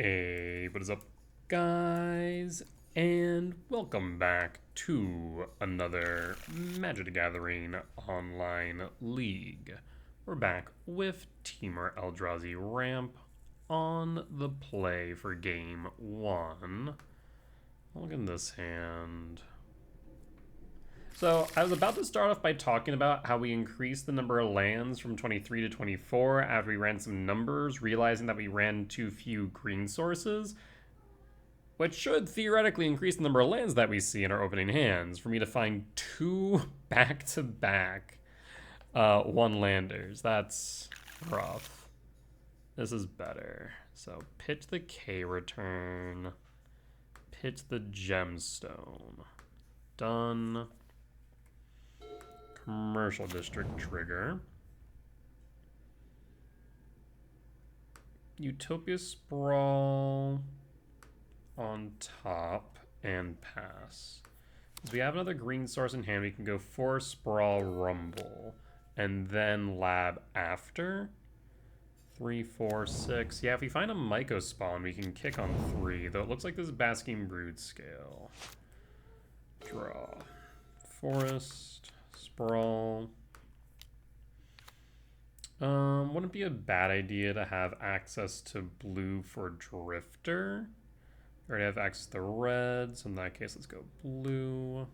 Hey, what is up, guys? And welcome back to another Magic the Gathering online league. We're back with Temur Eldrazi Ramp on the play for game one. Look at this hand. So I was about to start off by talking about how we increased the number of lands from 23 to 24 after we ran some numbers, realizing that we ran too few green sources, which should theoretically increase the number of lands that we see in our opening hands. For me to find two back-to-back one-landers, that's rough. This is better. So pitch the K return, pitch the gemstone. Done. Commercial district trigger. Utopia Sprawl on top and pass. Because we have another green source in hand, we can go for Sprawl Rumble and then Lab after. 3, 4, 6. Yeah, if we find a Myco spawn, we can kick on 3, though it looks like this is Basking Broodscale. Draw. Forest. Sprawl. Wouldn't be a bad idea to have access to blue for Drifter. We already have access to red, so in that case, let's go blue.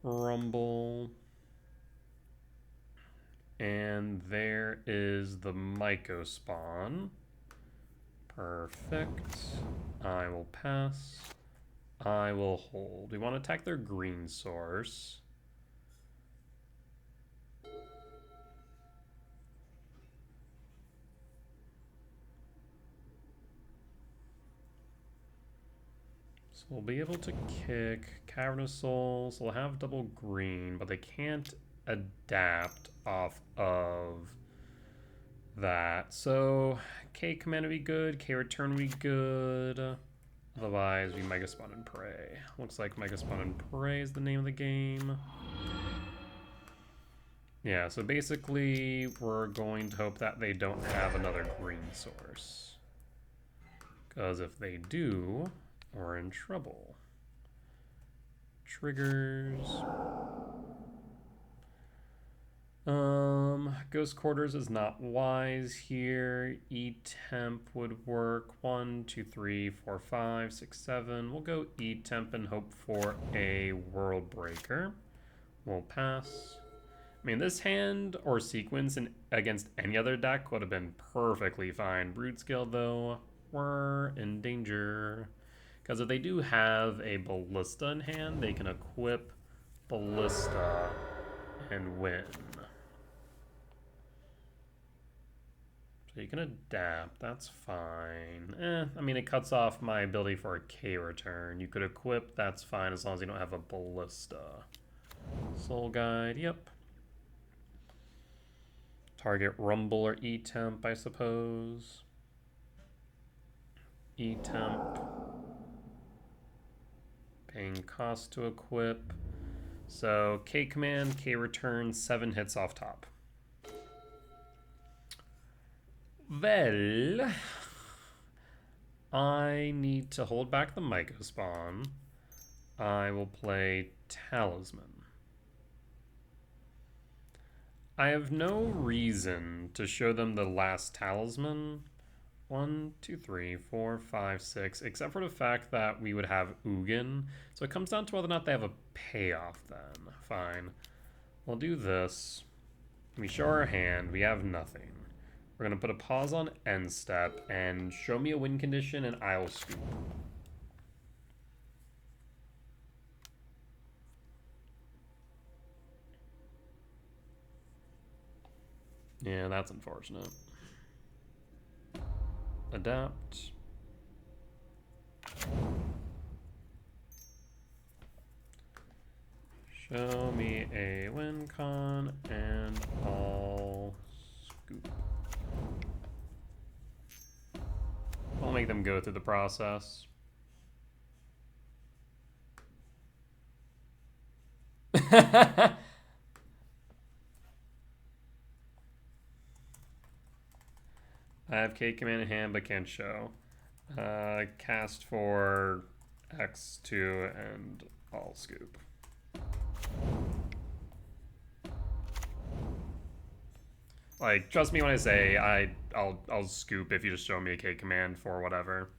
Rumble. And there is the Myco spawn. Perfect. I will pass. I will hold. We want to attack their green source. So we'll be able to kick Cavernous Souls. They'll have double green, but they can't adapt off of that. So K command would be good. K return would be good. Otherwise, we Mega Spawn and Pray. Looks like Mega Spawn and Pray is the name of the game. Yeah, so basically, we're going to hope that they don't have another green source. Because if they do, we're in trouble. Triggers. Ghost Quarters is not wise here. E-Temp would work. 1, 2, 3, 4, 5, 6, 7. We'll go E-Temp and hope for a World Breaker. We'll pass. I mean, this hand or sequence against any other deck would have been perfectly fine. Broodscale, though, we're in danger. Because if they do have a Ballista in hand, they can equip Ballista and win. So you can adapt, that's fine. I mean, it cuts off my ability for a K return. You could equip, that's fine, as long as you don't have a Ballista. Soul Guide, yep. Target Rumble or E-Temp, I suppose. E-Temp. Paying cost to equip. So K command, K return, 7 hits off top. Well, I need to hold back the Myco spawn. I will play Talisman. I have no reason to show them the last Talisman. 1, 2, 3, 4, 5, 6, except for the fact that we would have Ugin. So it comes down to whether or not they have a payoff then. Fine. We'll do this. We show our hand. We have nothing. We're going to put a pause on end step and show me a win condition and I'll scoop. Yeah, that's unfortunate. Adapt. Show me a win con and I'll scoop. I'll make them go through the process. I have K command in hand but can't show. Cast for X2 and I'll scoop. Like, trust me when I say I'll scoop if you just show me a K command for whatever.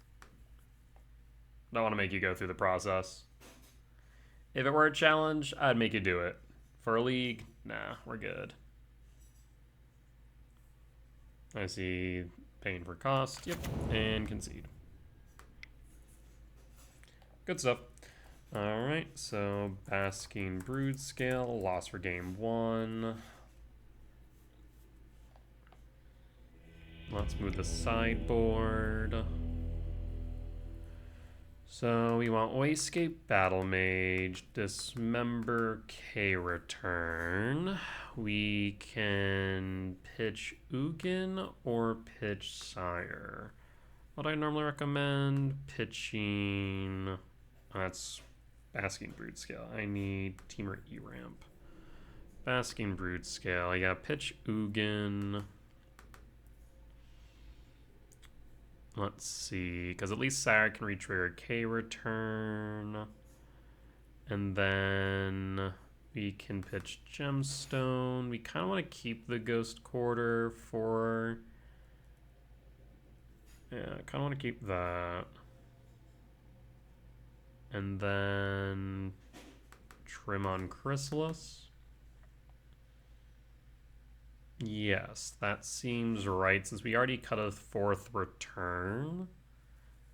Don't want to make you go through the process. If it were a challenge, I'd make you do it. For a league, nah, we're good. I see paying for cost, yep, and concede. Good stuff. Alright, so Basking Broodscale, loss for game 1. Let's move the sideboard. So we want Wastegate Battle Mage, Dismember K return. We can pitch Ugin or pitch Sire. What I normally recommend, pitching. That's Basking Broodscale. I need Temur E ramp. Basking Broodscale. Yeah, pitch Ugin. Let's see, because at least Sire can retrigger K return. And then we can pitch Gemstone. We kind of want to keep the Ghost Quarter for... Yeah, I kind of want to keep that. And then trim on Chrysalis. Yes, that seems right, since we already cut a 4th return,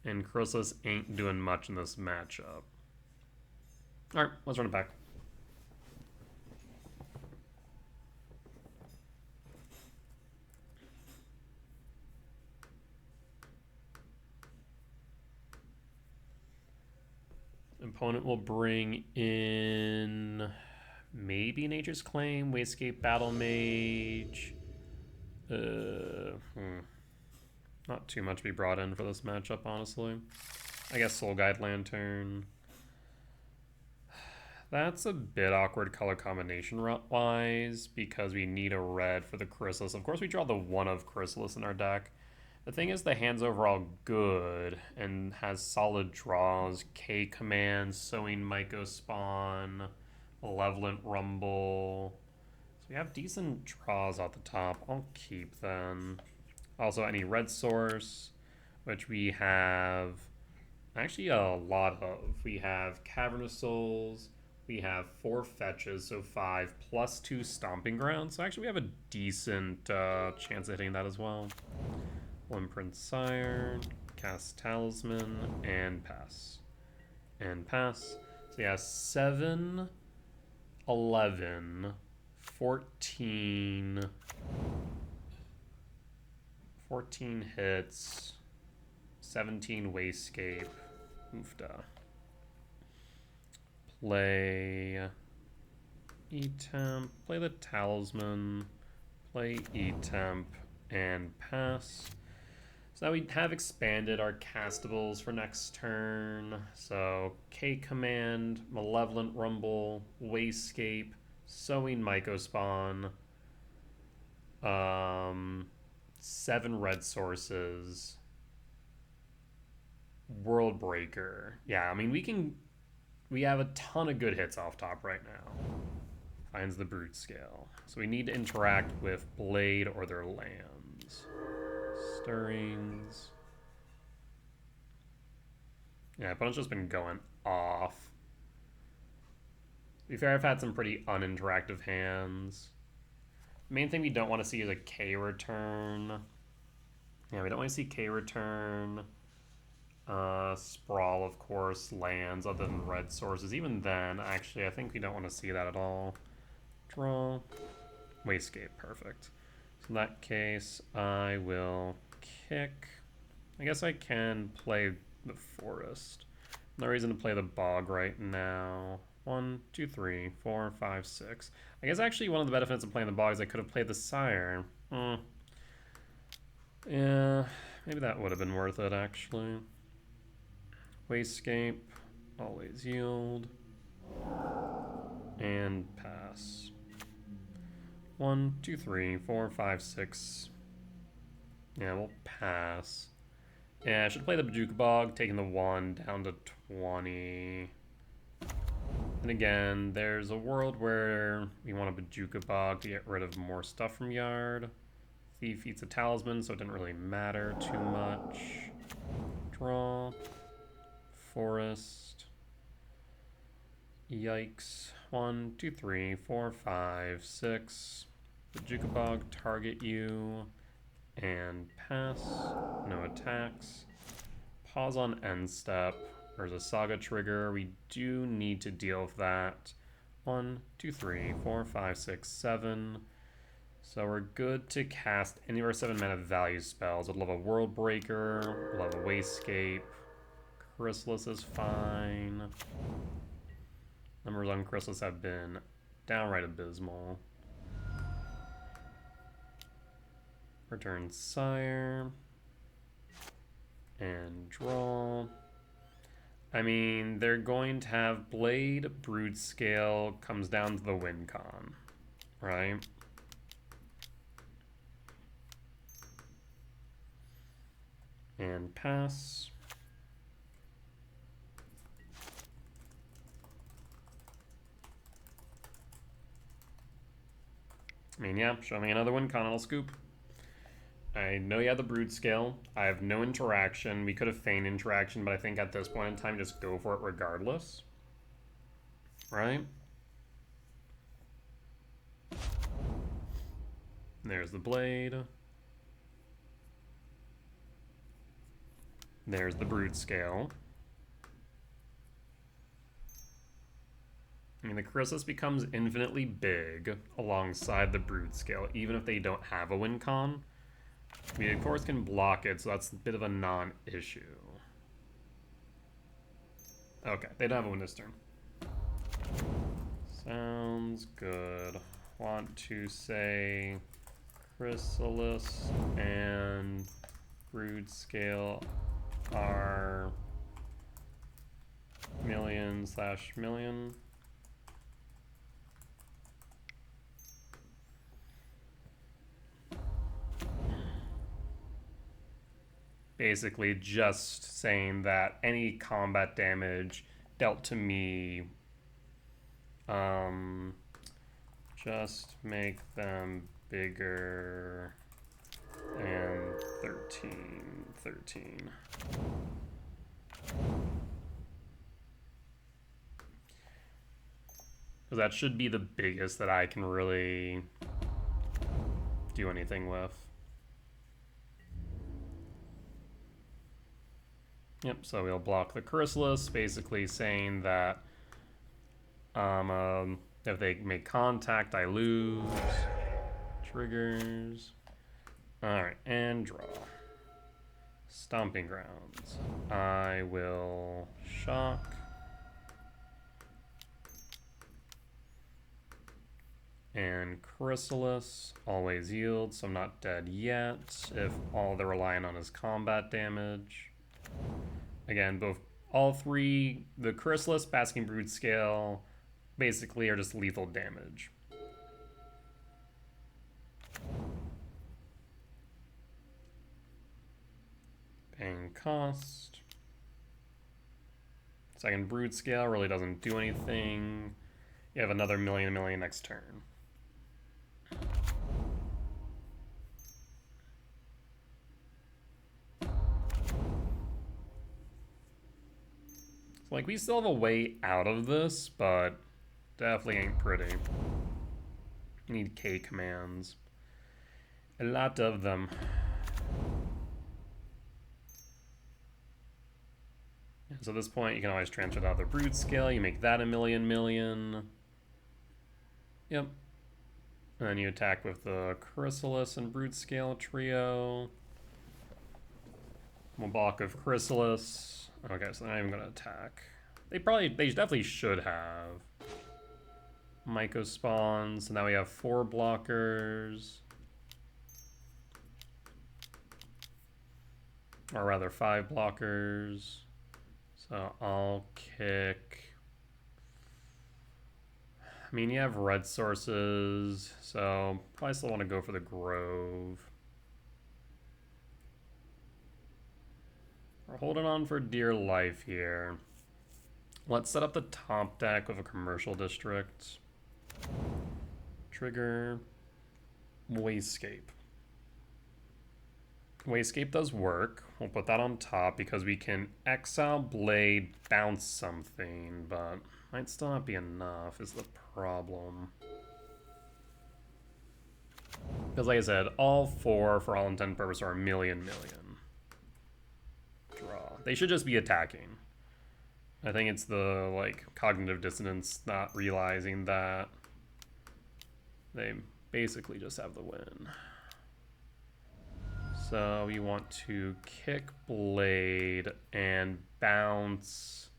and Chrysalis ain't doing much in this matchup. Alright, let's run it back. Opponent will bring in maybe Nature's Claim, Wastegate Battle Mage. Not too much to be brought in for this matchup, honestly. I guess Soul Guide Lantern. That's a bit awkward color combination-wise because we need a red for the Chrysalis. Of course, we draw the 1 of Chrysalis in our deck. The thing is, the hand's overall good and has solid draws. K commands, Sowing Myco Spawn, Malevolent Rumble. So we have decent draws at the top. I'll keep them. Also, any red source, which we have actually a lot of. We have Cavernous Souls. We have 4 fetches, so 5 plus 2 Stomping Grounds. So actually we have a decent chance of hitting that as well. Imprint Sire, cast Talisman, and pass. And pass. So yeah, 7, 11, 14. 14 hits, 17 Wastegate. Oofda. Play E-Temp, play the Talisman, play E-Temp, and pass. So now we have expanded our castables for next turn. So K command, Malevolent Rumble, Wastegate, Sowing Myco Spawn, 7 red sources, World Breaker. Yeah, I mean we have a ton of good hits off top right now. Finds the Broodscale. So we need to interact with Blade or their lands. Stirrings. Yeah, opponent's just been going off. To be fair, I've had some pretty uninteractive hands. Main thing we don't want to see is a K return. Yeah, we don't want to see K return. Sprawl, of course, lands other than red sources. Even then, actually, I think we don't want to see that at all. Draw. Wastegate, perfect. So in that case, I will kick. I guess I can play the forest. No reason to play the bog right now. 1, 2, 3, 4, 5, 6. I guess actually one of the benefits of playing the bog is I could have played the Sire. Yeah, maybe that would have been worth it, actually. Wastegate, always yield, and pass. 1, 2, 3, 4, 5, 6. Yeah, we'll pass. Yeah, I should play the Bajuka Bog, taking the 1 down to 20. And again, there's a world where we want a Bajuka Bog to get rid of more stuff from yard. Thief eats a talisman, so it didn't really matter too much. Draw. Forest. Yikes. 1, 2, 3, 4, 5, 6. Bajuka Bog, target you. And pass. No attacks. Pause on end step. There's a saga trigger. We do need to deal with that. 1, 2, 3, 4, 5, 6, 7. So we're good to cast any of our 7 mana value spells. We'll have a World Breaker. We'll have a Wasescape. Chrysalis is fine. Numbers on Chrysalis have been downright abysmal. Return Sire. And draw. I mean, they're going to have Blade, Broodscale, comes down to the win con, right? And pass. I mean, yeah, show me another win con, I'll scoop. I know you have the Broodscale. I have no interaction. We could have feigned interaction, but I think at this point in time, just go for it regardless. Right? There's the Blade. There's the Broodscale. I mean, the Chrysalis becomes infinitely big alongside the Broodscale, even if they don't have a win con. We, of course, can block it, so that's a bit of a non-issue. Okay, they don't have a win this turn. Sounds good. Want to say Chrysalis and Broodscale are million/million. Basically just saying that any combat damage dealt to me, just make them bigger and 13. Because that should be the biggest that I can really do anything with. Yep, so we'll block the Chrysalis, basically saying that if they make contact, I lose. Triggers. Alright, and draw. Stomping Grounds. I will shock. And Chrysalis always yields, so I'm not dead yet if all they're relying on is combat damage. Again, all three, the Chrysalis, Basking Broodscale, basically are just lethal damage. Paying cost. Second Broodscale really doesn't do anything. You have another million next turn. Like, we still have a way out of this, but definitely ain't pretty. Need K commands. A lot of them. And so at this point, you can always transfer the other Broodscale. You make that a million. Yep. And then you attack with the Chrysalis and Broodscale trio. We'll block of Chrysalis. Okay, so they're not even going to attack. They definitely should have. Myco spawns, so now we have 4 blockers. Or rather 5 blockers. So I'll kick. I mean, you have red sources, so probably still want to go for the Grove. We're holding on for dear life here. Let's set up the top deck with a commercial district. Trigger. Wasescape. Wasescape does work. We'll put that on top because we can exile, blade, bounce something, but might still not be enough is the problem. Because like I said, all four, for all intent and purpose, are a million. Draw. They should just be attacking. I think it's the, like, cognitive dissonance not realizing that they basically just have the win. So we want to kick blade and bounce.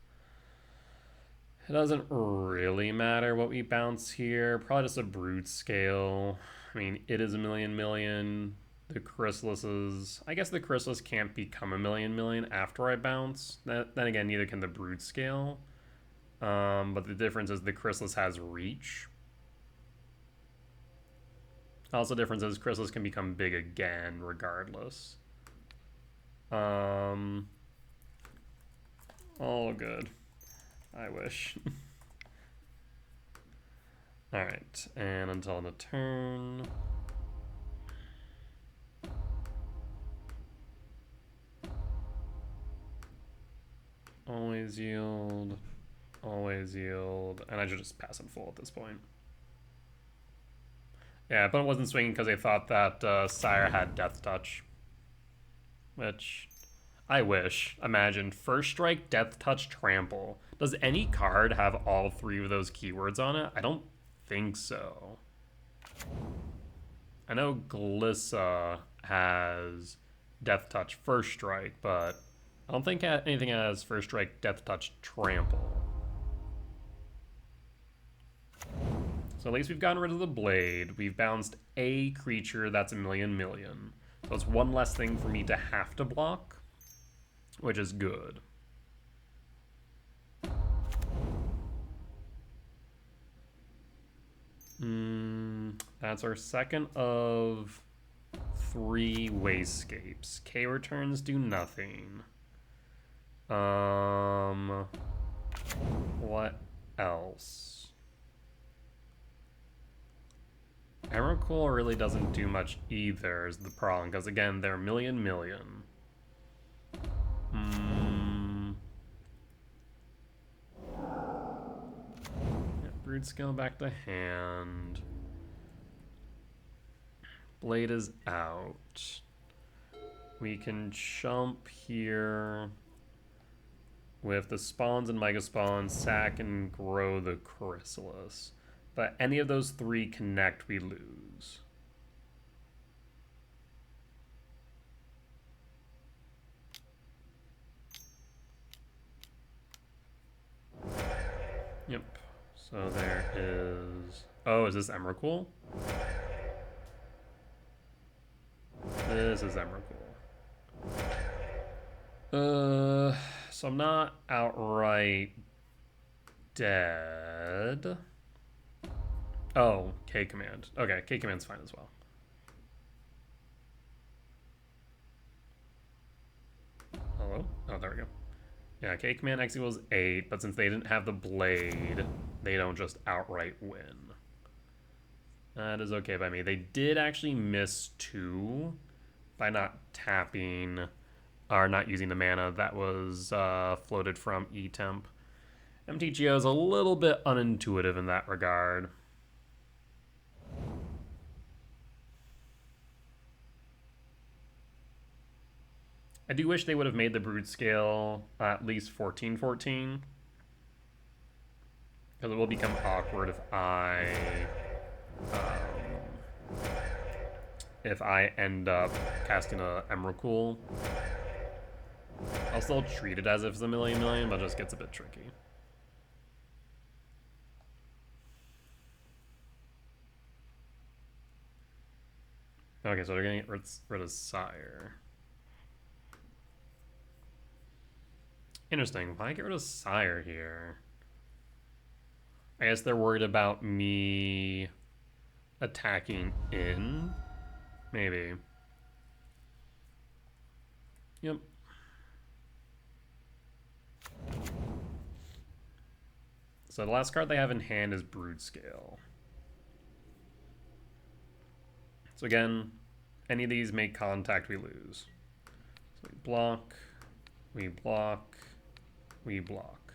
It doesn't really matter what we bounce here. Probably just a Broodscale. I mean, it is a million. The Chrysalises, I guess the Chrysalis can't become a million after I bounce. Then again, neither can the Broodscale. But the difference is the Chrysalis has reach. Also, the difference is Chrysalis can become big again, regardless. All good. I wish. Alright, and until end of turn. Always yield. Always yield. And I should just pass in full at this point. Yeah, but it wasn't swinging because they thought that Sire had Death Touch. Which, I wish. Imagine, first strike, Death Touch, Trample. Does any card have all three of those keywords on it? I don't think so. I know Glissa has Death Touch, First Strike, but I don't think anything has First Strike, Death Touch, Trample. So at least we've gotten rid of the blade. We've bounced a creature that's a million. So it's one less thing for me to have to block, which is good. That's our second of 3 Wasescapes. K returns do nothing. What else? Emrakul really doesn't do much either is the problem, because again, they're million. Yeah, Broodscale back to hand. Blade is out. We can jump here with the spawns and mega spawns, sack and grow the Chrysalis. But any of those 3 connect, we lose. Yep. So there is... Oh, is this Emrakul? This is Emrakul. So I'm not outright dead. Oh, K command. Okay, K command's fine as well. Hello? Oh, there we go. Yeah, K command X equals 8, but since they didn't have the blade, they don't just outright win. That is okay by me. They did actually miss 2 by not tapping, or not using the mana that was floated from E-Temp. MTGO is a little bit unintuitive in that regard. I do wish they would have made the Broodscale at least 14/14. Because it will become awkward if I end up casting a Emrakul. I'll still treat it as if it's a million, but it just gets a bit tricky. Okay, so they're gonna get rid of Sire. Interesting. Why get rid of Sire here? I guess they're worried about me attacking in? Maybe. Yep. So the last card they have in hand is Broodscale. So again, any of these make contact, we lose. So we block, we block, we block.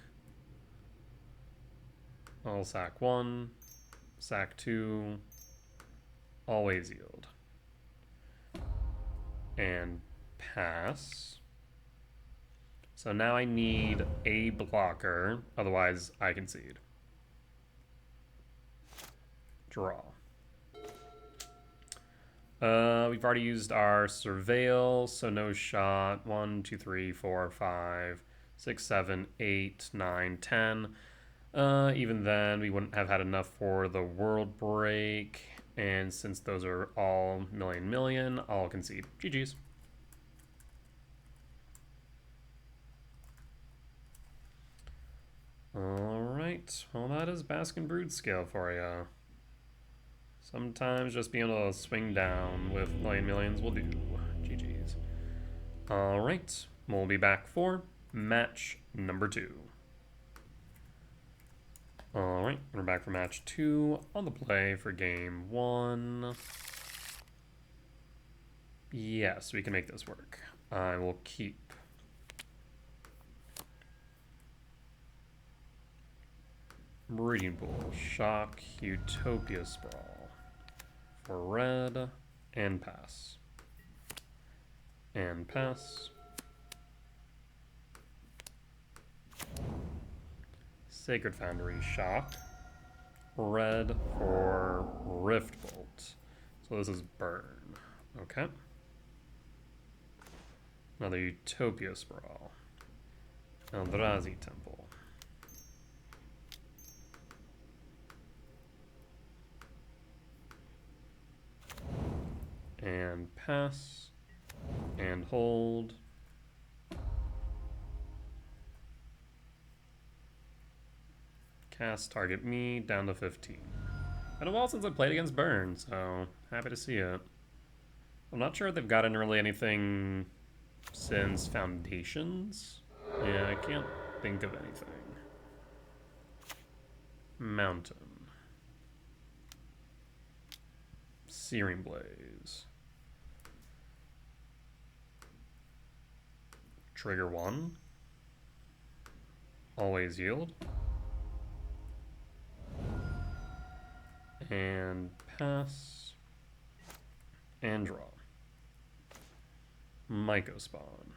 I'll sack 1, sack 2, always yield. And pass. So now I need a blocker, otherwise I concede. Draw. We've already used our Surveil, so no shot. 1, 2, 3, 4, 5, 6, 7, 8, 9, 10. Even then, we wouldn't have had enough for the World Break. And since those are all million, I'll concede. GG's. Alright, well that is Basking Broodscale for you. Sometimes just being able to swing down with millions will do. GG's. Alright, we'll be back for match number 2. Alright, we're back for match 2 on the play for game 1. Yes, we can make this work. I will keep Breeding Pool, Shock, Utopia Sprawl for red, and pass. And pass. Sacred Foundry, Shock. Red for Rift Bolt. So this is burn. Okay. Another Utopia Sprawl. Eldrazi Temple. And pass. And hold. Cast target me down to 15. Been a while since I played against Burn, so happy to see it. I'm not sure if they've gotten really anything since Foundations. Yeah, I can't think of anything. Mountain. Searing Blaze. Trigger 1. Always yield. And pass. And draw. Myco Spawn.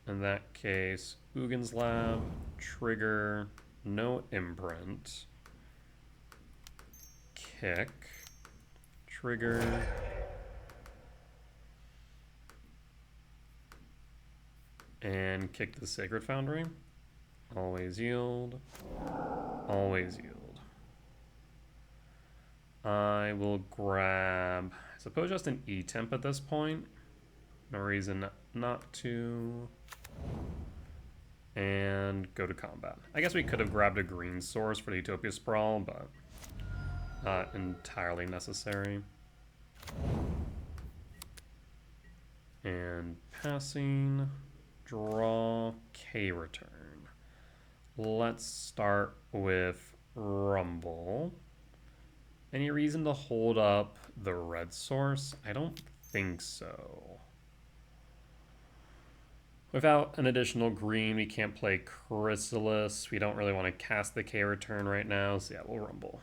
In that case, Ugin's Lab, trigger, no imprint. Kick. Trigger. And kick the Sacred Foundry. Always yield. Always yield. I will grab, I suppose, just an E-Temp at this point. No reason not to. And go to combat. I guess we could have grabbed a green source for the Utopia Sprawl, but not entirely necessary. And passing, draw, K-Return. Let's start with Rumble. Any reason to hold up the red source? I don't think so. Without an additional green, we can't play Chrysalis. We don't really want to cast the K-Return right now, so yeah, we'll Rumble.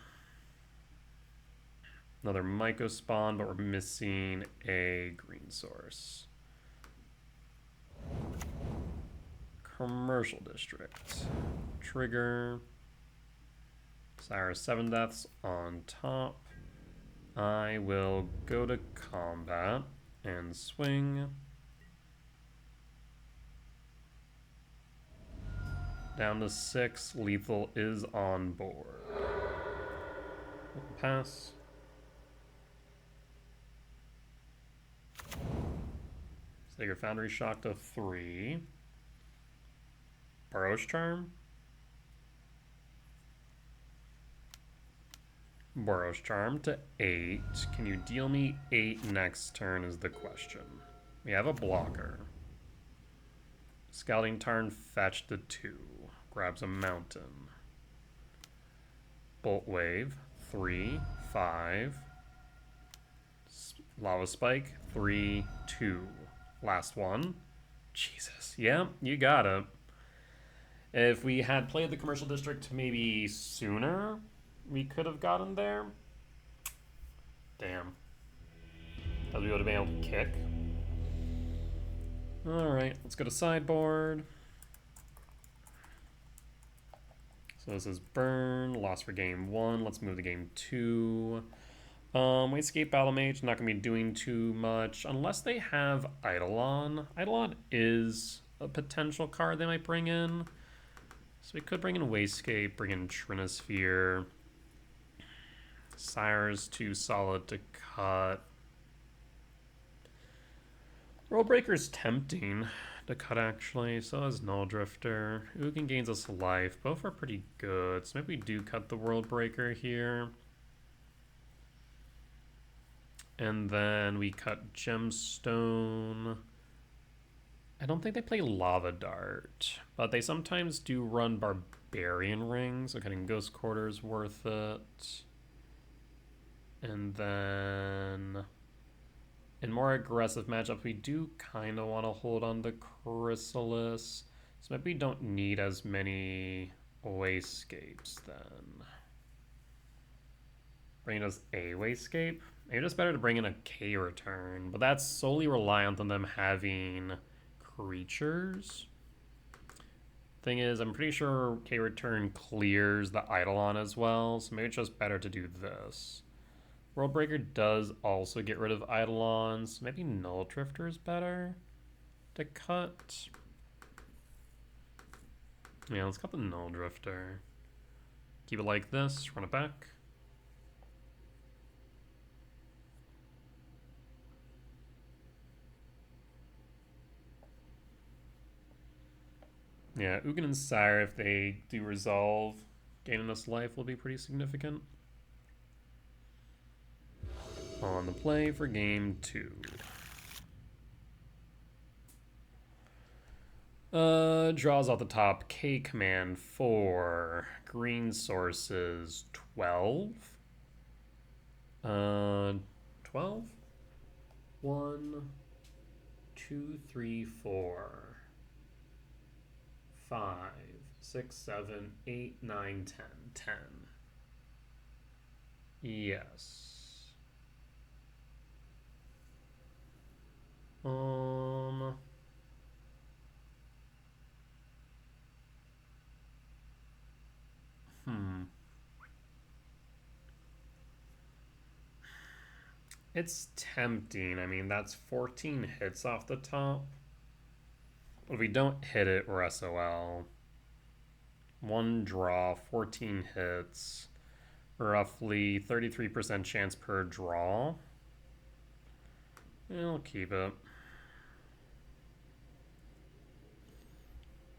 Another Myco Spawn, but we're missing a green source. Commercial District. Trigger. Sire 7 Deaths on top. I will go to combat and swing. Down to 6. Lethal is on board. Pass. Sacred Foundry Shock to 3. Burrow's Charm. Burrow's Charm to 8. Can you deal me 8 next turn is the question. We have a blocker. Scouting Tarn fetch to 2. Grabs a mountain. Bolt Wave, 3, 5. Lava Spike, 3, 2. Last one. Jesus. Yeah, you got it. If we had played the commercial district maybe sooner, we could have gotten there. Damn. Because we would have been able to kick. Alright, let's go to sideboard. So this is burn, loss for game 1. Let's move to game 2. We escape Battle Mage, not going to be doing too much unless they have Eidolon. Eidolon is a potential card they might bring in. So we could bring in Wastegate, bring in Trinosphere. Sire's too solid to cut. Worldbreaker's tempting to cut, actually. So is Null Drifter. Ugin gains us life. Both are pretty good. So maybe we do cut the Worldbreaker here. And then we cut Gemstone. I don't think they play Lava Dart, but they sometimes do run Barbarian Ring, so cutting Ghost Quarter is worth it. And then in more aggressive matchups, we do kind of want to hold on to Chrysalis. So maybe we don't need as many Wastegapes then. Bring us a Wastegate? Maybe it's better to bring in a K return, but that's solely reliant on them having creatures. Thing is, I'm pretty sure K return clears the Eidolon as well, so maybe it's just better to do this. Worldbreaker does also get rid of Eidolons. Maybe Null Drifter is better to cut. Yeah, let's cut the Null Drifter. Keep it like this, run it back. Yeah, Ugin and Sire, if they do resolve, gaining us life will be pretty significant. On the play for game 2. Draws off the top. K command 4. Green sources 12. 12? 1, 2, 3, 4. 5, 6, 7, 8, 9, 10. 10. Yes. It's tempting. I mean, that's 14 hits off the top. But if we don't hit it, we're SOL. 1 draw, 14 hits. Roughly 33% chance per draw. I'll keep it.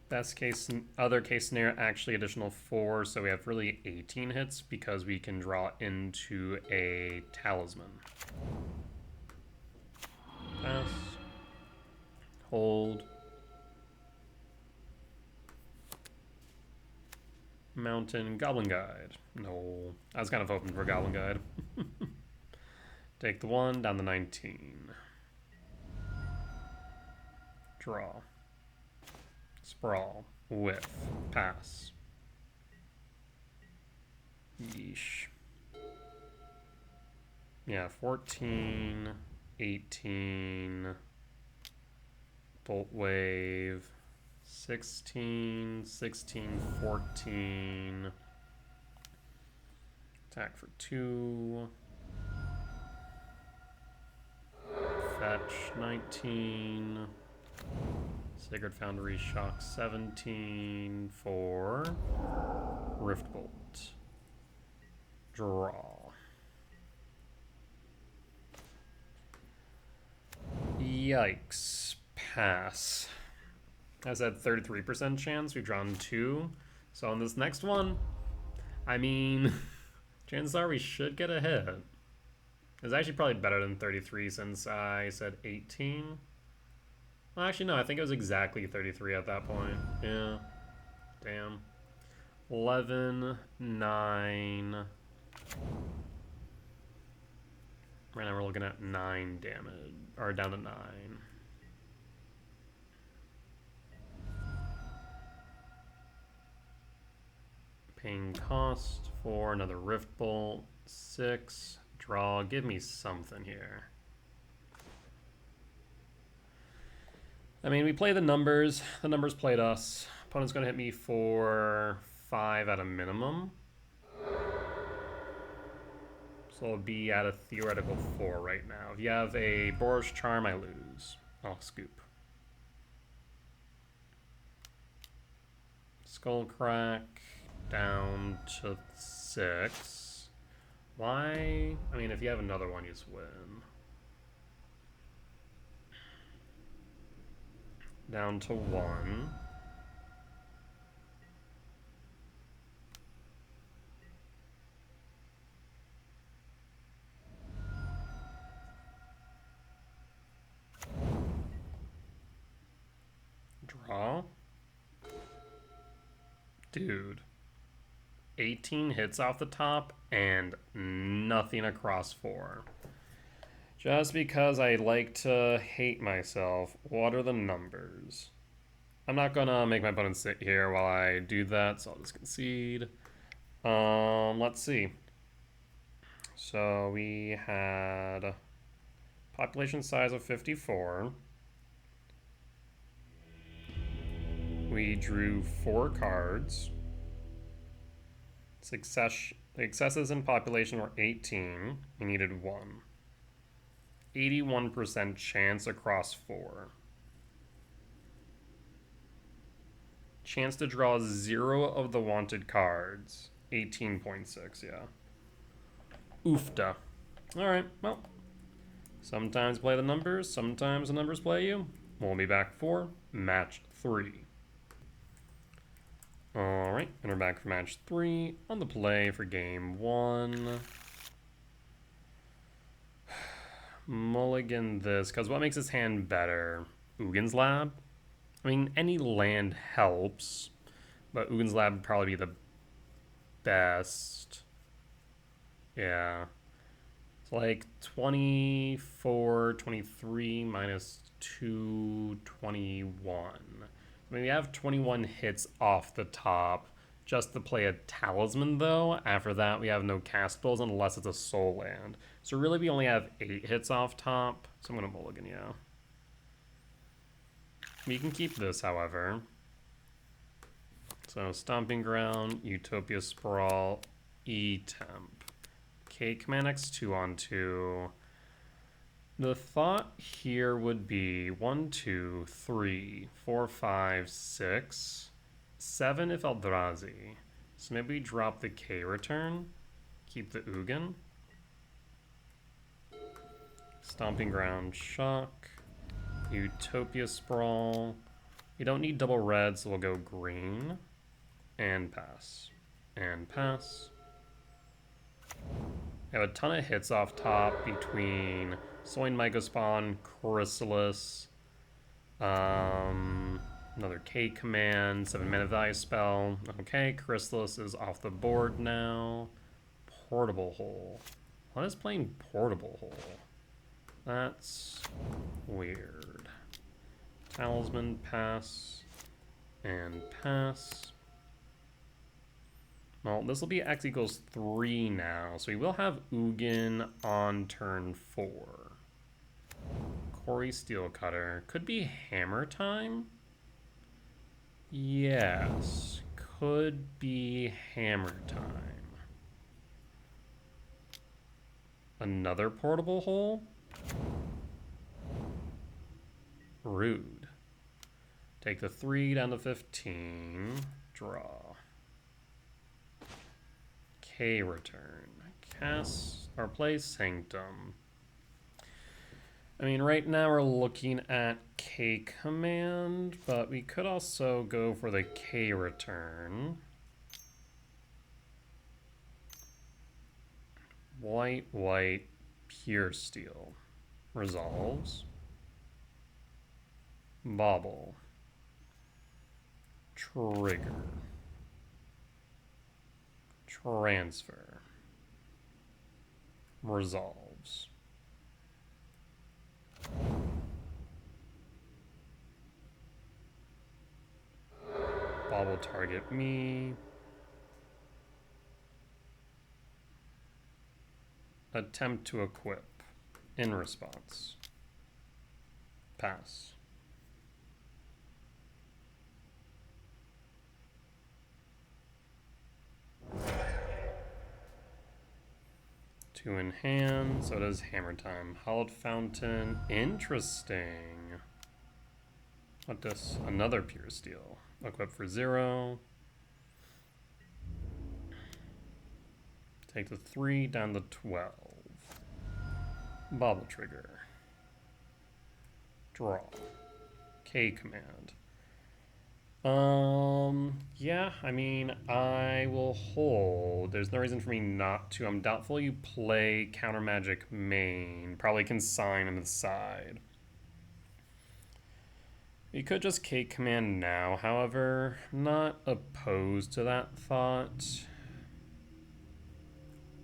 Best case, other case scenario, actually additional 4, so we have really 18 hits because we can draw into a talisman. Pass. Hold. Mountain, Goblin Guide. No, I was kind of hoping for Goblin Guide. Take the 1, down the 19. Draw. Sprawl. Whiff. Pass. Yeesh. Yeah, 14, 18, Bolt Wave, 16, 16, 14, attack for 2, fetch 19, Sacred Foundry Shock 17 for Rift Bolt. Draw. Yikes. Pass. Has that 33% chance. We've drawn 2. So on this next one, I mean, chances are we should get a hit. It's actually probably better than 33 since I said 18. Well, actually, no, I think it was exactly 33 at that point. Yeah. Damn. 11, 9. Right now we're looking at 9 damage, or down to 9. Paying cost for another Rift Bolt. 6. Draw. Give me something here. I mean, we play the numbers. The numbers played us. Opponent's going to hit me for 5 at a minimum. So I'll be at a theoretical 4 right now. If you have a Boros Charm, I lose. I'll scoop. Skullcrack down to 6. Why? I mean, if you have another one, you just win. Down to 1. Draw. Dude. 18 hits off the top and nothing across 4. Just because I like to hate myself, what are the numbers? I'm not gonna make my opponent sit here while I do that, so I'll just concede. Let's see. So we had population size of 54. We drew 4 cards. Successes in population were 18. We needed 1. 81% chance across 4. Chance to draw 0 of the wanted cards. 18.6, yeah. Oofda. Alright, well. Sometimes play the numbers, sometimes the numbers play you. We'll be back for match 3. Alright, and we're back for match 3 on the play for game 1. Mulligan this, because what makes this hand better? Ugin's Lab? I mean, any land helps, but Ugin's Lab would probably be the best. Yeah. It's like 24, 23 minus 2, 21. I mean, we have 21 hits off the top just to play a Talisman, though. After that, we have no cast spells unless it's a soul land. So really, we only have 8 hits off top. So I'm going to mulligan, yeah. We can keep this, however. So Stomping Ground, Utopia Sprawl, E-Temp. K Command X2 on 2. The thought here would be 1, 2, 3, 4, 5, 6, 7 if Eldrazi. So maybe we drop the K return, keep the Ugin. Stomping Ground, Shock, Utopia Sprawl. We don't need double red, so we'll go green. And pass. And pass. I have a ton of hits off top between Soin Mycospawn, Chrysalis, another K command, 7 mana value spell. Okay, Chrysalis is off the board now. Portable Hole. What is playing Portable Hole? That's weird. Talisman, pass, and pass. Well, this will be X equals 3 now, so we will have Ugin on turn 4. Quarry Steelcutter. Could be Hammer Time? Yes, could be Hammer Time. Another Portable Hole? Rude. Take the 3 down to 15. Draw. K return. Cast or play Sanctum. I mean, right now we're looking at K command, but we could also go for the K return. White, white, pure steel. Resolves. Bobble. Trigger. Transfer. Resolves. Ball will target me. Attempt to equip. In response. Pass. Two in hand, so it is hammer time. Hallowed Fountain, interesting. What this? Another pure steel. Equip for 0. Take the 3 down to 12. Bobble trigger. Draw. K command. Yeah, I mean, I will hold. There's no reason for me not to. I'm doubtful you play Counter Magic main. Probably consign on the side. You could just K command now, however. Not opposed to that thought.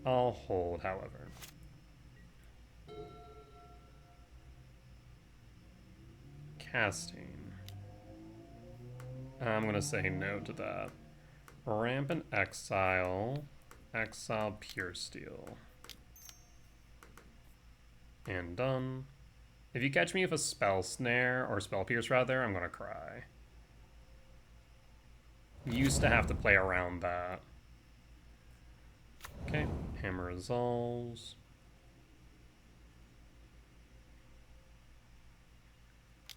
I'll hold, however. Casting. I'm going to say no to that. Rampant Exile. Exile Pure Steel. And done. If you catch me with a Spell Snare, or Spell Pierce rather, I'm going to cry. Used to have to play around that. Okay, Hammer resolves.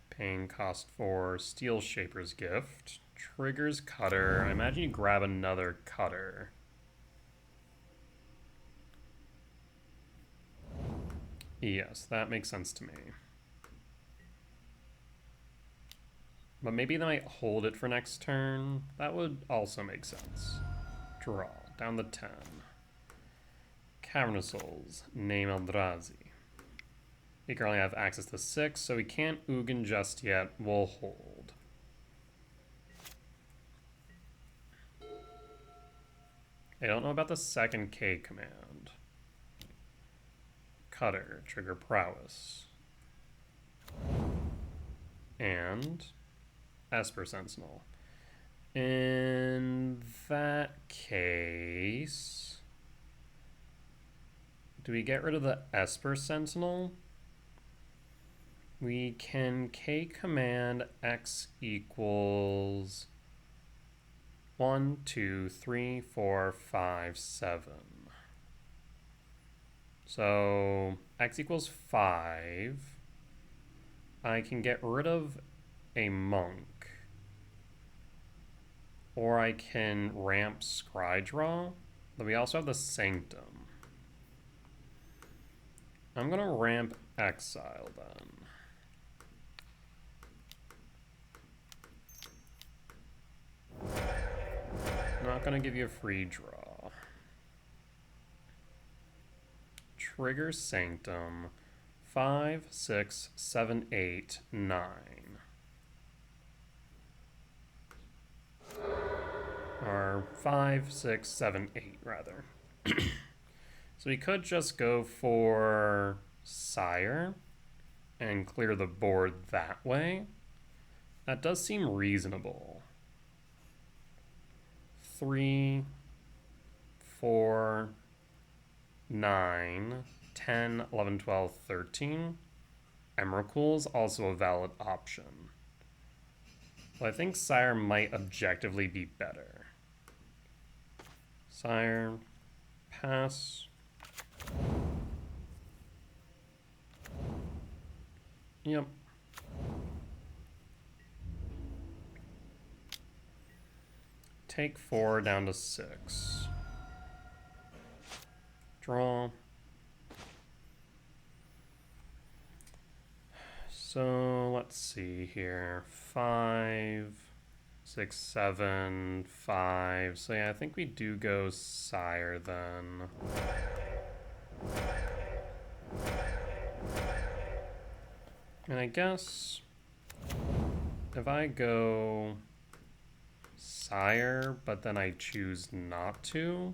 Paying cost for Steel Shaper's Gift. Triggers Cutter. I imagine you grab another Cutter. Yes, that makes sense to me. But maybe they might hold it for next turn. That would also make sense. Draw. Down to 10. Cavern of Souls. Name Eldrazi. We currently have access to 6, so we can't Ugin just yet. We'll hold. I don't know about the second K command. Cutter, trigger prowess. And Esper Sentinel. In that case, do we get rid of the Esper Sentinel? We can K command X equals 1, 2, 3, 4, 5, 7. So X equals 5. I can get rid of a monk. Or I can ramp Scrydraw. But we also have the Sanctum. I'm going to ramp Exile then. Not going to give you a free draw. Trigger Sanctum. 5, 6, 7, 8, 9. Or 5, 6, 7, 8, rather. So we could just go for Sire and clear the board that way. That does seem reasonable. 3, 4, 9, 10, 11, 12, 13. Emrakul is also a valid option. Well, I think Sire might objectively be better. Sire, pass. Yep. Take 4 down to 6. Draw. So let's see here. 5, 6, 7, 5. So yeah, I think we do go Sire then. And I guess if I go Sire, but then I choose not to,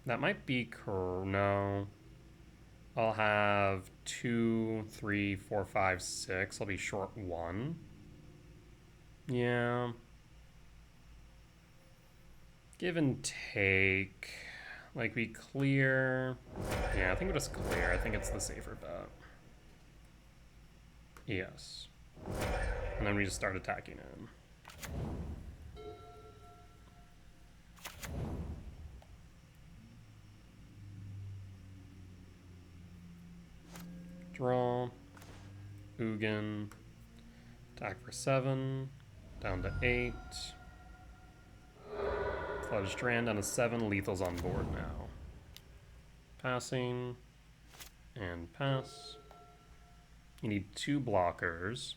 That might be no. I'll have 2, 3, 4, 5, 6. I'll be short 1. Yeah. Give and take. Like, we clear. Yeah, I think we'll just clear. I think it's the safer bet. Yes. And then we just start attacking him. Draw. Ugin. Attack for 7. Down to 8. Flood Strand down to 7. Lethal's on board now. Passing. And pass. You need 2 blockers.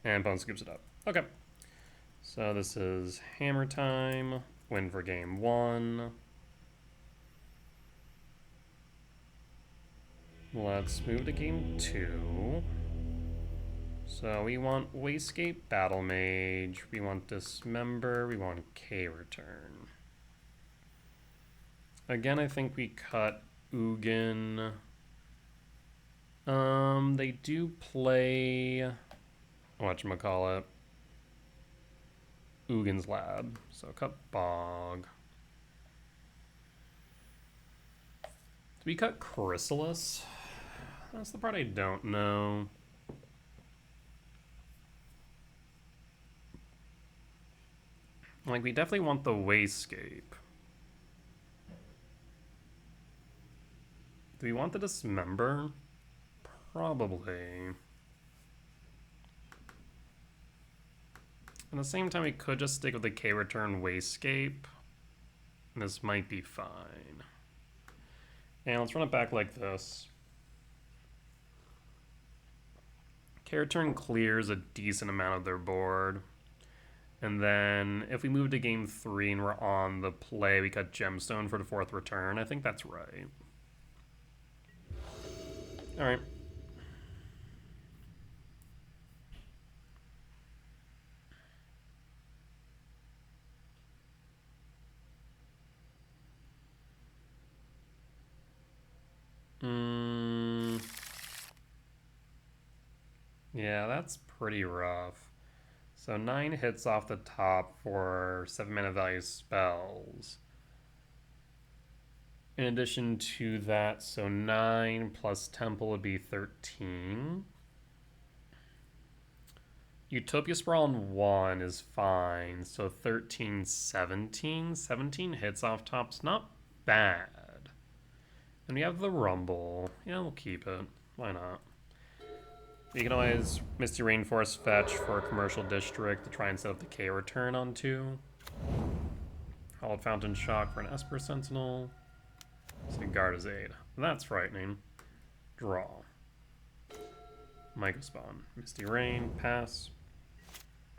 And opponent scoops it up. Okay. So this is hammer time. Win for game 1. Let's move to game 2. So we want Wastegate Battle Mage. We want Dismember. We want K Return. Again, I think we cut Ugin. They do play whatchamacallit, Ugin's Lab. So cut Bog. Do we cut Chrysalis? That's the part I don't know. Like, we definitely want the Wastegate. Do we want the Dismember? Probably. At the same time, we could just stick with the K-Return Wastegate. And this might be fine. And let's run it back like this. K-Return clears a decent amount of their board. And then if we move to game 3 and we're on the play, we cut Gemstone for the 4th return. I think that's right. All right. Yeah, that's pretty rough. So 9 hits off the top for 7 mana value spells. In addition to that, so 9 plus Temple would be 13. Utopia Sprawl on 1 is fine, so 13, 17. 17 hits off top's not bad. And we have the Rumble. Yeah, we'll keep it. Why not? You can always Misty Rainforest fetch for a commercial district to try and set up the K return on 2. Hallowed Fountain Shock for an Esper Sentinel. Sigarda's Aid. That's frightening. Draw. Micro Spawn. Misty Rain. Pass.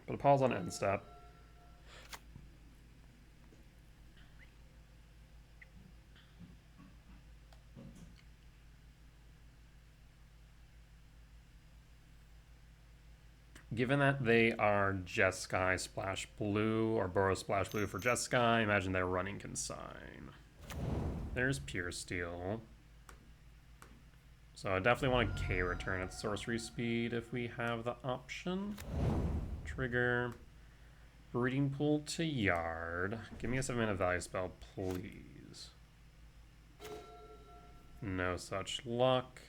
Put a pause on end step. Given that they are Jeskai Splash Blue or Burrow Splash Blue for Jeskai, imagine they're running Consign. There's Pure Steel. So I definitely want a K return at sorcery speed if we have the option. Trigger. Breeding Pool to Yard. Give me a 7 mana value spell, please. No such luck.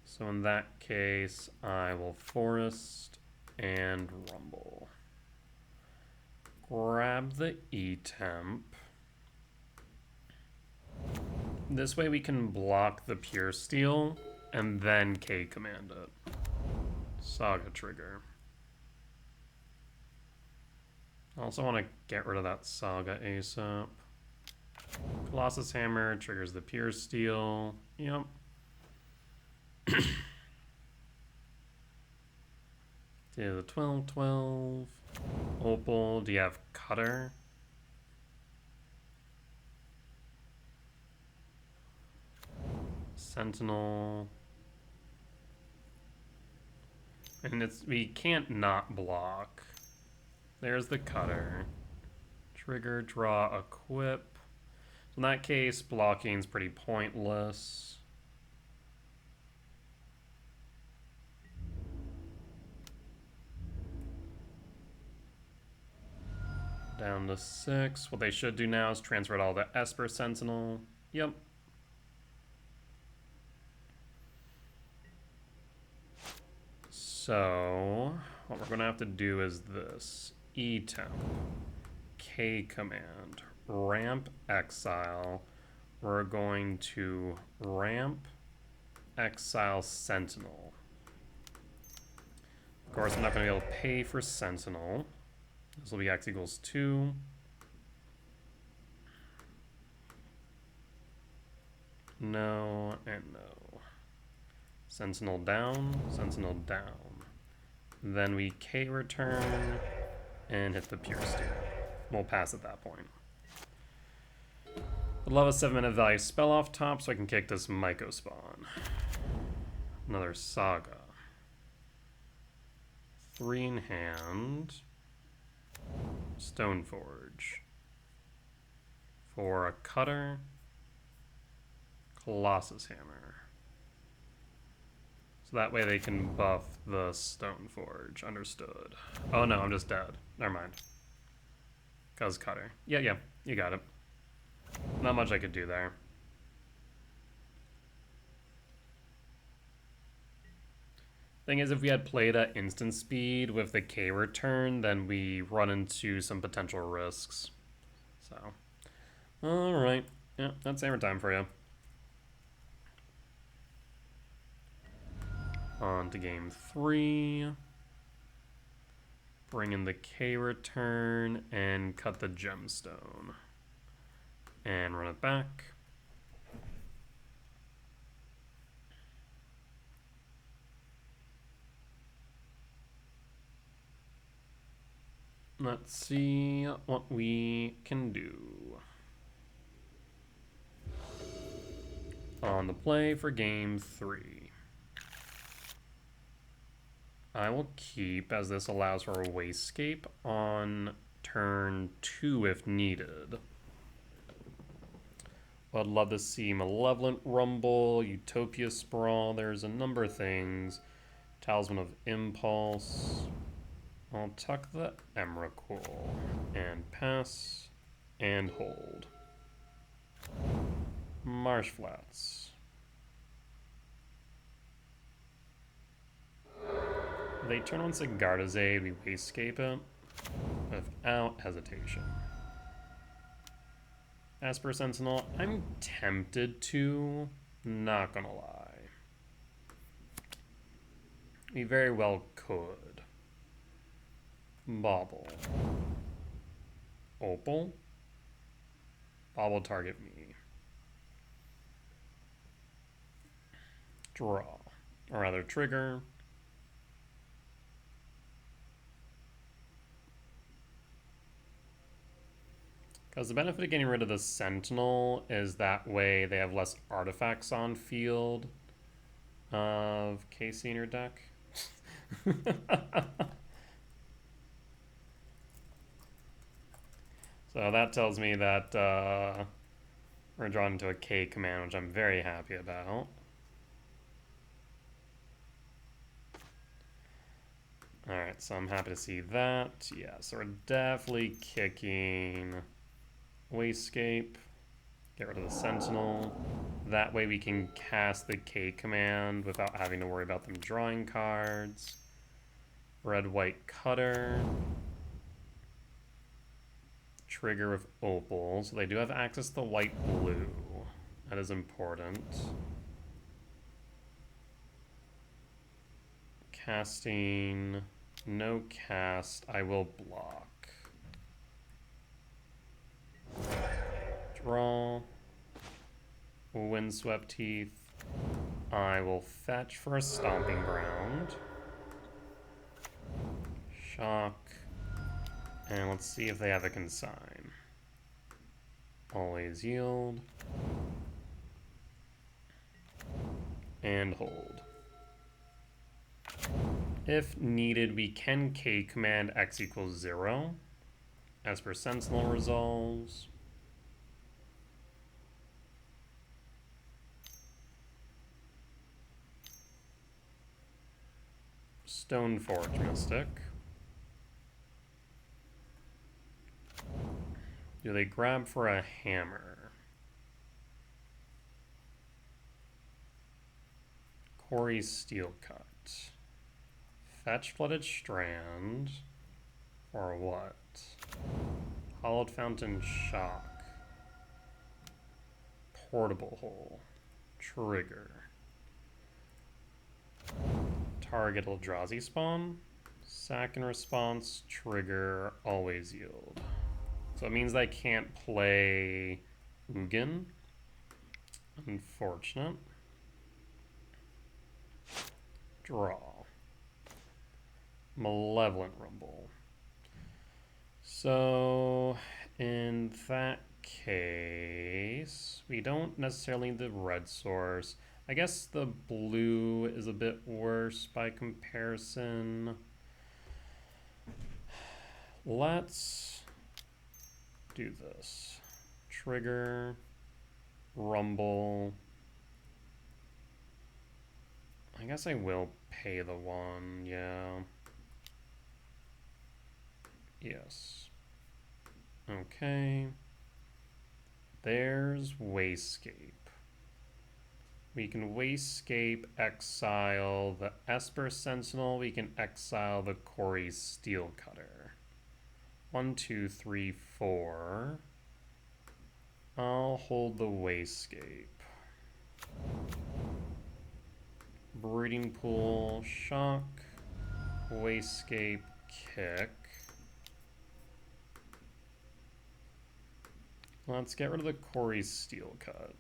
So in that case, I will Forest and Rumble. Grab the E-Temp. This way we can block the Pure Steel and then K command it. Saga Trigger. I also want to get rid of that Saga ASAP. Colossus Hammer triggers the Pure Steel. Yep. Do the 12-12. Opal, do you have Cutter? Sentinel. And we can't not block. There's the Cutter. Trigger, draw, equip. So in that case, blocking is pretty pointless. Down to 6. What they should do now is transfer it all to Esper Sentinel. Yep. So, what we're going to have to do is this. Etemp, K command, ramp exile. We're going to ramp exile Sentinel. Of course, I'm not going to be able to pay for Sentinel. This will be x equals 2. No, and no. Sentinel down, Sentinel down. Then we K return and hit the pure steal. We'll pass at that point. I'd love a 7-minute value spell off top so I can kick this Myco spawn. Another Saga. 3 in hand. Stoneforge. For a cutter. Colossus Hammer. So that way they can buff the Stoneforge. Understood. Oh no, I'm just dead. Never mind. Cause cutter. Yeah, you got it. Not much I could do there. Thing is, if we had played at instant speed with the K return, then we run into some potential risks. So, alright. Yeah, that's hammer time for you. On to game 3. Bring in the K return and cut the gemstone. And run it back. Let's see what we can do. On the play for game 3. I will keep, as this allows for a wastegate on turn 2 if needed. I'd love to see Malevolent Rumble, Utopia Sprawl, there's a number of things. Talisman of Impulse. I'll tuck the Emrakul and pass and hold. Marsh Flats. If they turn on Sigarda's Aid, we wastegate it without hesitation. Esper Sentinel, I'm tempted to, not gonna lie. We very well could. Bauble. Opal. Bauble target me. Draw. Or rather trigger. Because the benefit of getting rid of the Sentinel is that way they have less artifacts on field of KC in your deck. So that tells me that we're drawn into a K command, which I'm very happy about. Alright, so I'm happy to see that. Yeah, so we're definitely kicking Wastegate. Get rid of the Sentinel. That way we can cast the K command without having to worry about them drawing cards. Red-white cutter. Trigger with Opal. So they do have access to white-blue. That is important. Casting. No cast. I will block. Draw. Windswept Teeth. I will fetch for a Stomping Ground. Shock. And let's see if they have a consign. Always yield. And hold. If needed, we can K command X equals 0. Esper Sentinel resolves. Stoneforge Mystic. Do they grab for a hammer? Quarry Steel Cut. Fetch Flooded Strand. For what? Hollowed Fountain Shock. Portable Hole. Trigger. Target Eldrazi spawn. Sack in response. Trigger. Always yield. So it means I can't play Ugin. Unfortunate. Draw. Malevolent Rumble. So in that case, we don't necessarily need the red source. I guess the blue is a bit worse by comparison. Let's do this. Trigger, Rumble. I guess I will pay the one, yeah. Yes. Okay. There's Wasescape. We can Wasescape, exile the Esper Sentinel. We can exile the Quarry Steel Cutter. 1, 2, 3, 4. I'll hold the Wasescape. Breeding Pool, Shock. Wasescape, Kick. Let's get rid of the Quarry Steel Cut.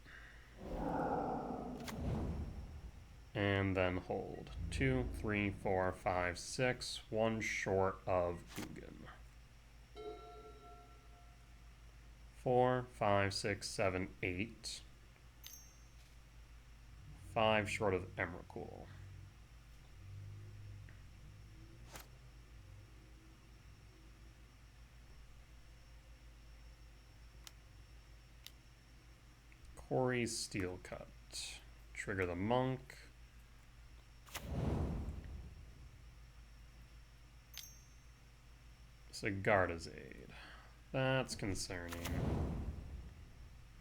And then hold. 2, 3, 4, 5, 6. One short of Ugin. 4, 5, 6, 7, 8. 5 short of Emrakul. Quarry Steel Cut. Trigger the Monk. Sigardazade. That's concerning.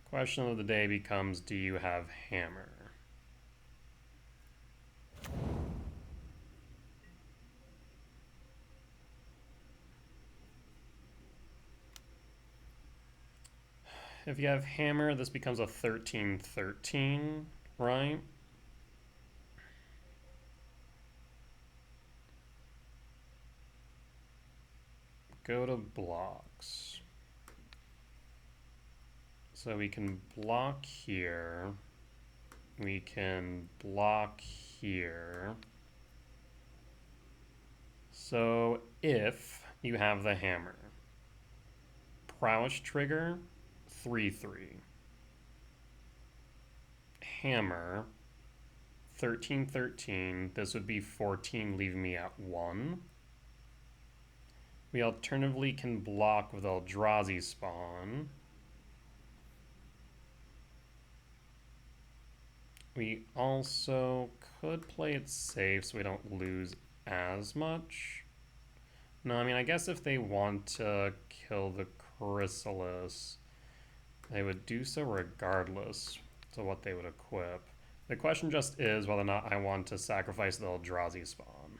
Question of the day becomes, do you have Hammer? If you have Hammer, this becomes a 13-13, right? Go to blocks. So we can block here. We can block here. So if you have the Hammer, Prowess trigger, 3-3. Hammer, 13-13. This would be 14, leaving me at 1. We alternatively can block with Eldrazi spawn. We also could play it safe so we don't lose as much. No, I mean, I guess if they want to kill the Chrysalis, they would do so regardless to what they would equip. The question just is whether or not I want to sacrifice the Eldrazi spawn.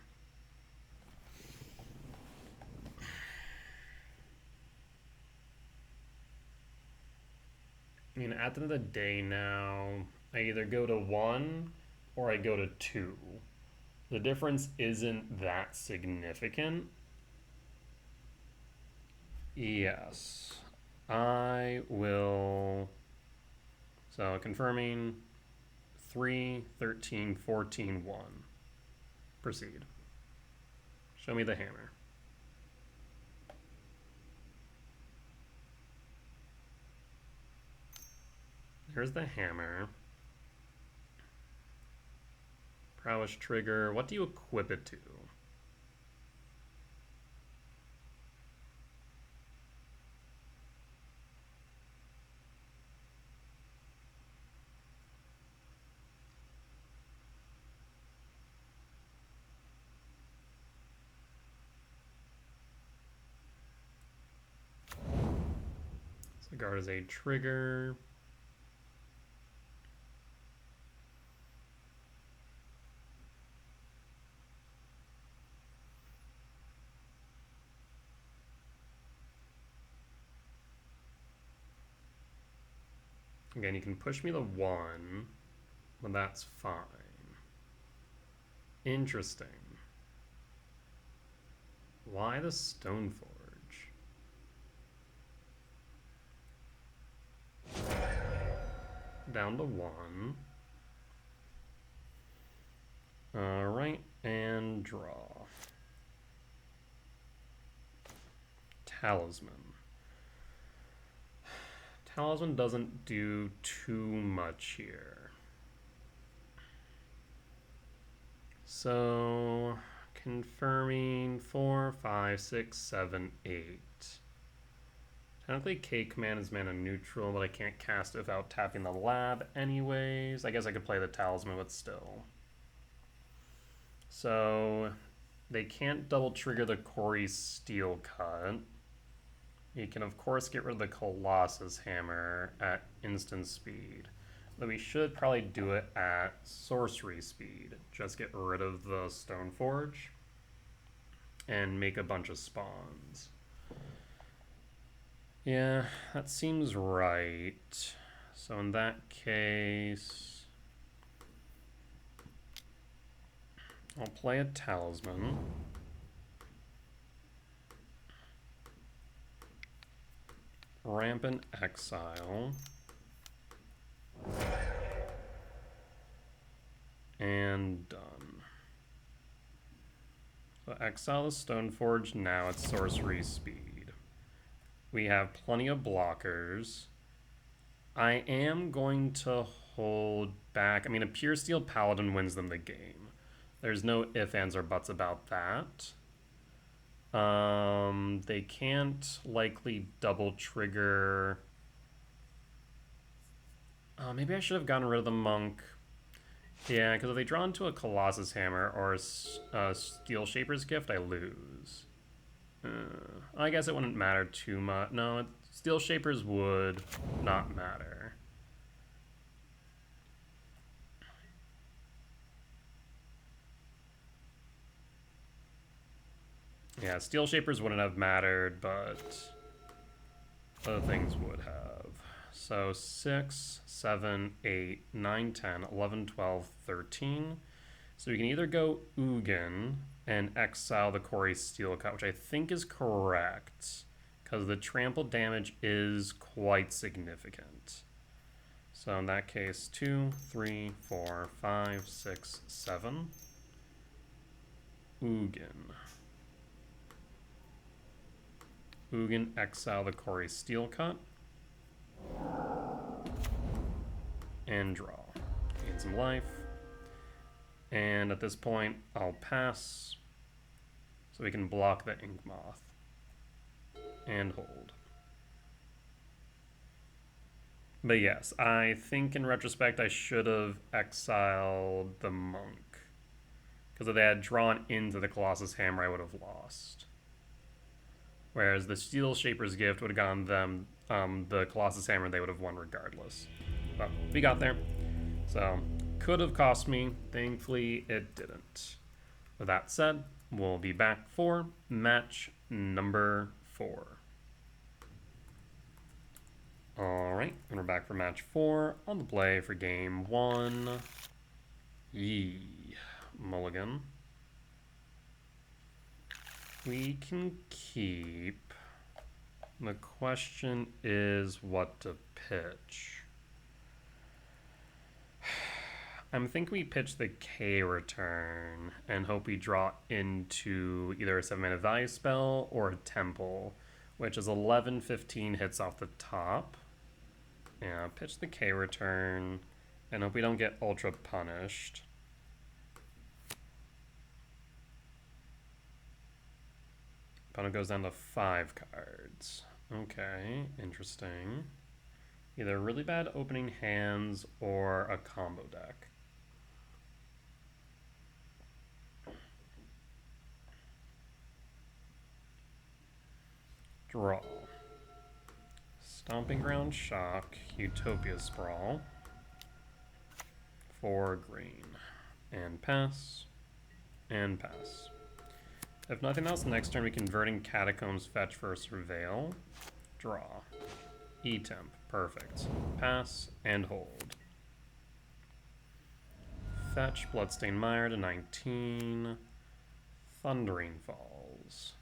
I mean, at the end of the day now, I either go to 1 or I go to 2. The difference isn't that significant. Yes. I will. So confirming 3, 13, 14, 1. Proceed. Show me the hammer. Here's the hammer. Prowess trigger. What do you equip it to? Disregard as a trigger. Again, you can push me the 1, but that's fine. Interesting. Why the Stoneforge? Down to 1. Alright, and draw. Talisman. Talisman doesn't do too much here. So, confirming 4, 5, 6, 7, 8. Technically, K command is mana neutral, but I can't cast it without tapping the lab anyways. I guess I could play the Talisman, but still. So, they can't double trigger the Corey's Steel Cut. You can, of course, get rid of the Colossus Hammer at instant speed. Though we should probably do it at sorcery speed. Just get rid of the Stoneforge and make a bunch of spawns. Yeah, that seems right. So in that case, I'll play a Talisman. Rampant Exile. And done. So exile the Stoneforge, now at sorcery speed. We have plenty of blockers. I am going to hold back. I mean, a Pure Steel Paladin wins them the game. There's no ifs, ands, or buts about that. They can't likely double trigger. Maybe I should have gotten rid of the Monk. Yeah, because if they draw into a Colossus Hammer or a Steel Shaper's Gift, I lose. I guess it wouldn't matter too much. No, Steel Shapers would not matter. Yeah, Steel Shapers wouldn't have mattered, but other things would have. So 6, 7, 8, 9, 10, 11, 12, 13. So we can either go Ugin and exile the Corey Steel Cut, which I think is correct, because the trample damage is quite significant. So in that case, 2, 3, 4, 5, 6, 7. Ugin. Ugin, exile the Corey Steel Cut. And draw. Gain some life. And at this point, I'll pass so we can block the Ink Moth. And hold. But yes, I think in retrospect I should have exiled the Monk. Because if they had drawn into the Colossus Hammer, I would have lost. Whereas the Steel Shaper's Gift would have gone them the Colossus Hammer, they would have won regardless. But we got there. So, could have cost me. Thankfully, it didn't. With that said, we'll be back for match number 4. Alright, and we're back for match 4 on the play for game 1. Yee. Mulligan. We can keep. The question is what to pitch. I'm thinking we pitch the K return and hope we draw into either a 7-mana value spell or a temple, which is 11, 15 hits off the top. Yeah, pitch the K return and hope we don't get ultra punished. Opponent goes down to 5 cards. Okay, interesting. Either really bad opening hands or a combo deck. Draw. Stomping Ground Shock, Utopia Sprawl. 4 green. And pass. And pass. If nothing else, next turn we Converting Catacombs fetch for a Surveil. Draw. E-Temp. Perfect. Pass and hold. Fetch Bloodstained Mire to 19. Thundering Falls.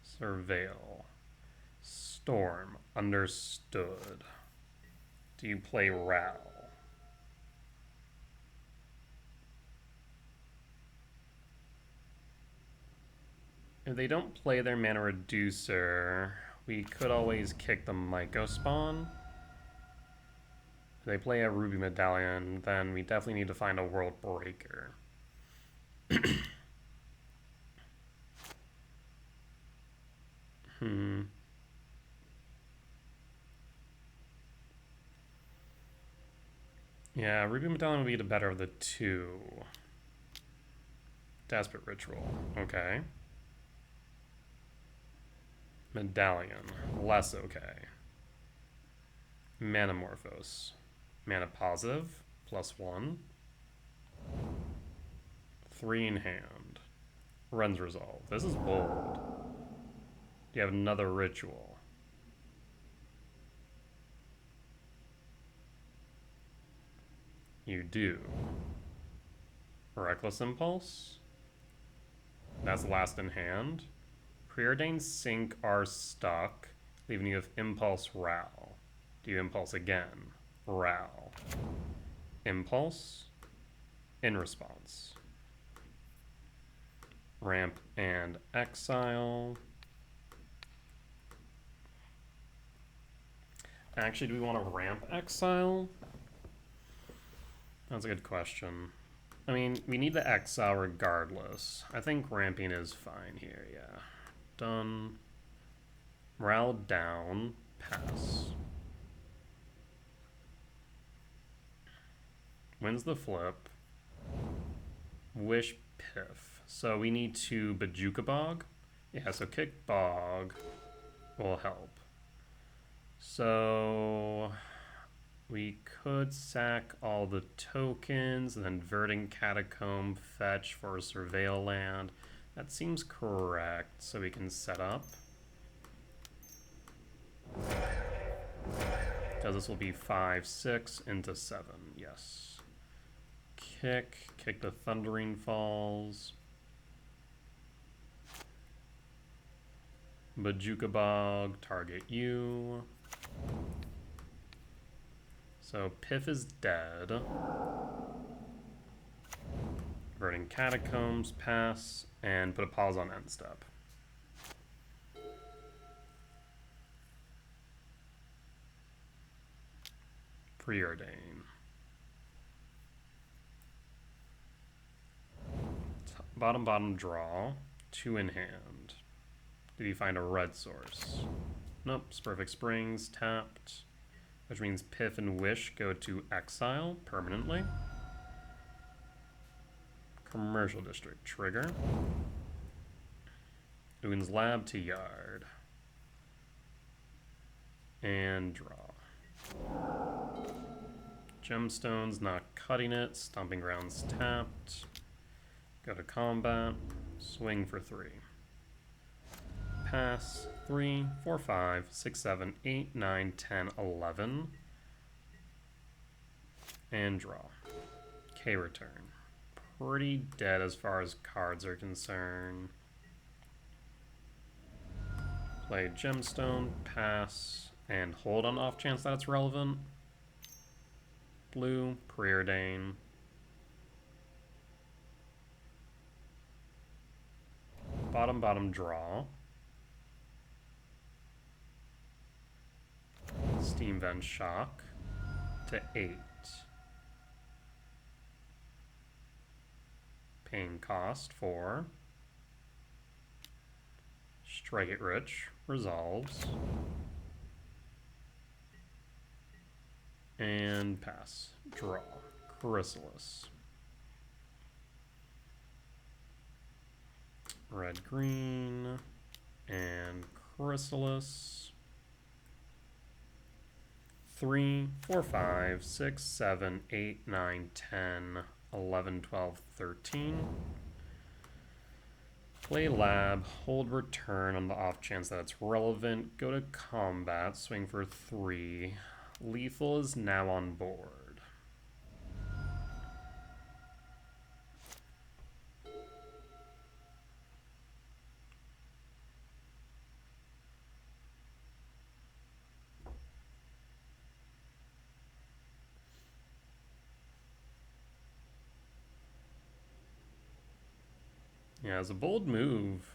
Surveil. Storm. Understood. Do you play Ral? If they don't play their mana reducer, we could always kick the Myco spawn. If they play a Ruby Medallion, then we definitely need to find a World Breaker. Yeah, Ruby Medallion would be the better of the two. Desperate Ritual. Okay. Medallion. Less okay. Manamorphose. Mana positive. +1. 3 in hand. Ren's Resolve. This is bold. Do you have another ritual? You do. Reckless Impulse. That's last in hand. Preordained Sync are stuck, leaving you with Impulse Ral. Do you Impulse again? Ral. Impulse. In response. Ramp and Exile. Actually, do we want to ramp Exile? That's a good question. I mean, we need the Exile regardless. I think ramping is fine here, yeah. Done. Morale down. Pass. Wins the flip. Wish Piff. So we need to Bajuka Bog. Yeah, so kick Bog will help. So we could sack all the tokens and then Verdant Catacomb fetch for a Surveil land. That seems correct, so we can set up. Because this will be 5, 6 into 7, yes. Kick the Thundering Falls. Bajuka Bog, target you. So Piff is dead. Verdant Catacombs, pass, and put a pause on end step. Preordain. Bottom draw, 2 in hand. Did you find a red source? Nope, Perfect Springs tapped, which means Piff and Wish go to exile permanently. Commercial District trigger. Ugin's Lab to Yard. And draw. Gemstones not cutting it. Stomping Grounds tapped. Go to combat. Swing for 3. Pass 3, 4, 5, 6, 7, 8, 9, 10, 11. And draw. K-Return. Pretty dead as far as cards are concerned. Play Gemstone, pass, and hold on off chance that it's relevant. Blue, Preordain. Bottom, draw. Steam Vent Shock to 8. Paying cost 4. Strike it rich, resolves. And pass. Draw. Chrysalis. Red, green, and Chrysalis. 3, 4, 5, 6, 7, 8, 9, 10, 11, 12, 13. Play lab, hold return on the off chance that it's relevant. Go to combat, swing for 3. Lethal is now on board. Yeah, it's a bold move,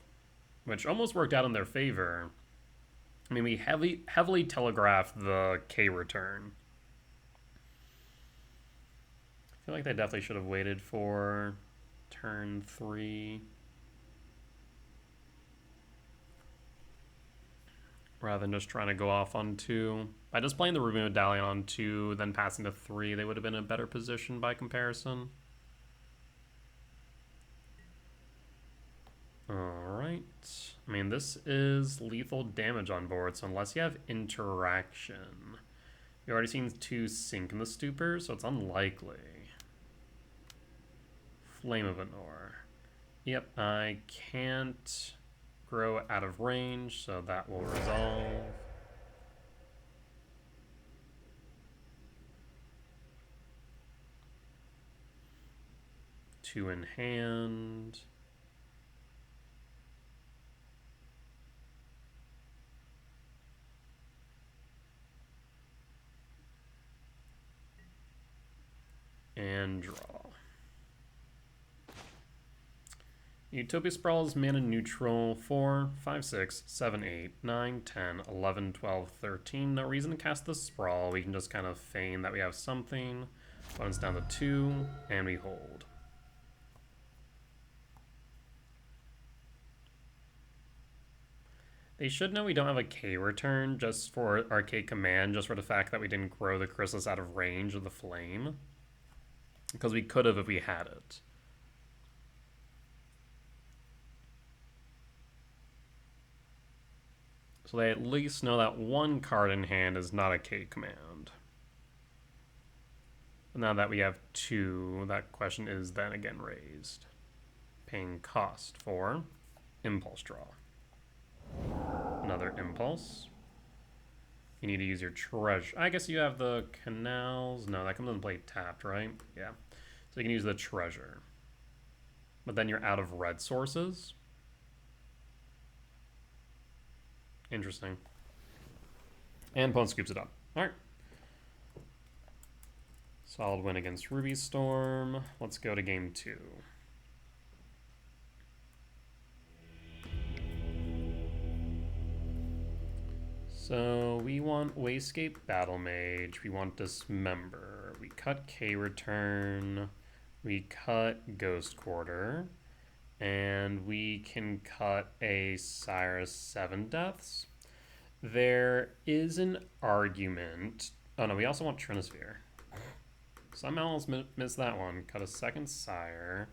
which almost worked out in their favor. I mean, we heavily telegraphed the K return. I feel like they definitely should have waited for turn 3. Rather than just trying to go off on 2. By just playing the Ruby Medallion on 2, then passing to 3, they would have been in a better position by comparison. Alright. I mean, this is lethal damage on board, so unless you have interaction. We've already seen 2 sink in the stupor, so it's unlikely. Flame of Anor. Yep, I can't grow out of range, so that will resolve. Two in hand. And draw. Utopia Sprawl is mana neutral. 4, 5, 6, 7, 8, 9, 10, 11, 12, 13. No reason to cast the Sprawl. We can just kind of feign that we have something. Opponent's down to 2, and we hold. They should know we don't have a K return just for our K command, just for the fact that we didn't grow the Chrysalis out of range of the flame. Because we could have if we had it. So they at least know that one card in hand is not a K command. And now that we have 2, that question is then again raised. Paying cost for Impulse Draw. Another Impulse. You need to use your treasure. I guess you have the canals. No, that comes into play tapped, right? Yeah. So you can use the treasure. But then you're out of red sources. Interesting. And opponent scoops it up. Alright. Solid win against Ruby Storm. Let's go to game 2. So we want Wayscape Battle Mage. We want Dismember. We cut K Return. We cut Ghost Quarter. And we can cut a Cyrus 7 Deaths. There is an argument. Oh no, we also want Trinisphere. Somehow almost missed that one. Cut a second Sire.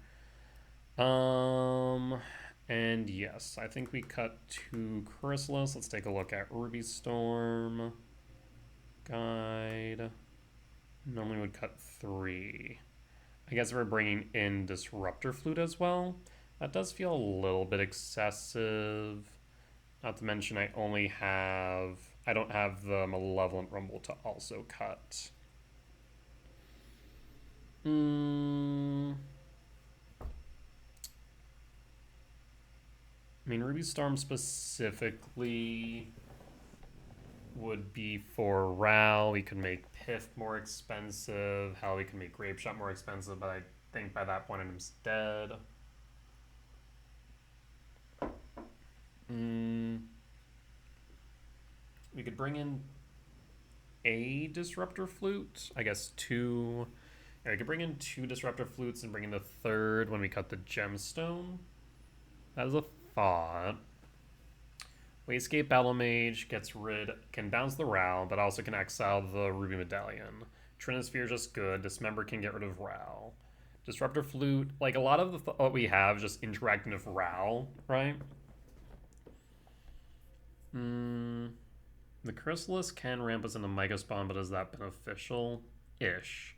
And yes, I think we cut 2 Chrysalis. Let's take a look at Ruby Storm. Guide. Normally would cut 3. I guess we're bringing in Disruptor Flute as well. That does feel a little bit excessive. Not to mention I don't have the Malevolent Rumble to also cut. I mean, Ruby Storm specifically would be for Ral. We could make Pith more expensive. Hell, we could make Grape Shot more expensive, but I think by that point I'm dead. We could bring in a Disruptor Flute. I guess 2. Yeah, we could bring in 2 Disruptor Flutes and bring in the 3rd when we cut the Gemstone. That is a thought. Wayscape Battle Mage can bounce the Ral, but also can exile the Ruby Medallion. Trinisphere is just good. Dismember can get rid of Ral. Disruptor Flute, like a lot of what we have is just interacting with Ral, right? The Chrysalis can ramp us into Mega Spawn, but is that beneficial-ish?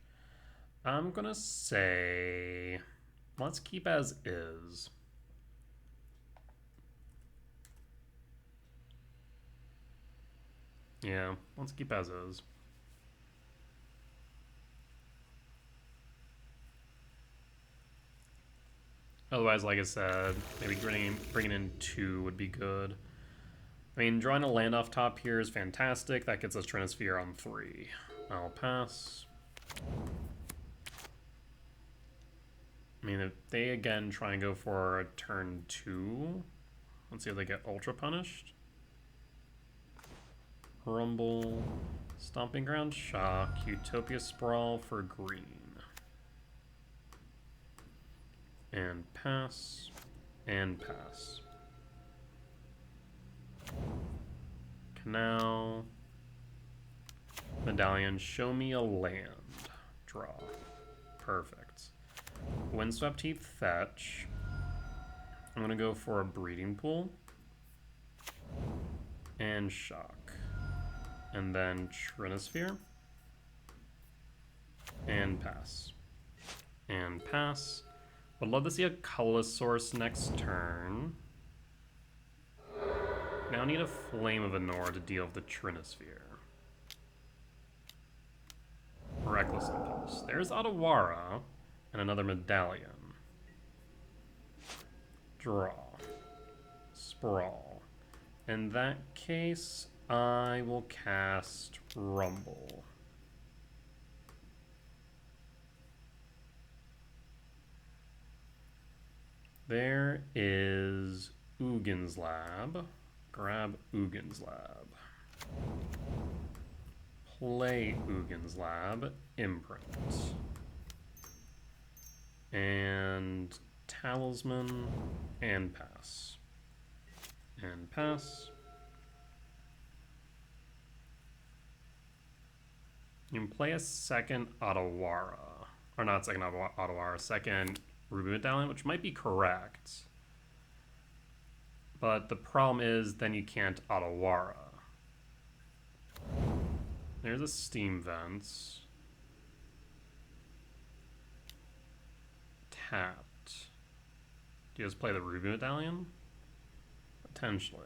I'm gonna say let's keep as is. Yeah, let's keep as is. Otherwise, like I said, maybe bringing in 2 would be good. I mean, drawing a land off top here is fantastic. That gets us Trinisphere on 3. I'll pass. I mean, if they again try and go for a turn 2, let's see if they get Ultra Punished. Rumble, Stomping Ground, Shock, Utopia Sprawl for green. And pass, and pass. Canal, Medallion, show me a land. Draw. Perfect. Windswept Heath, fetch. I'm gonna go for a Breeding Pool. And Shock. And then Trinisphere. And pass. And pass. Would love to see a colorless source next turn. Now I need a Flame of Anor to deal with the Trinisphere. Reckless Impulse. There's Otawara and another Medallion. Draw. Sprawl. In that case, I will cast Rumble. There is Ugin's Lab. Grab Ugin's Lab. Play Ugin's Lab. Imprint. And Talisman. And pass. And pass. You can play a second Otawara. Or not second Otawara, second Ruby Medallion, which might be correct. But the problem is then you can't Otawara. There's a Steam Vents. Tapped. Do you just play the Ruby Medallion? Potentially.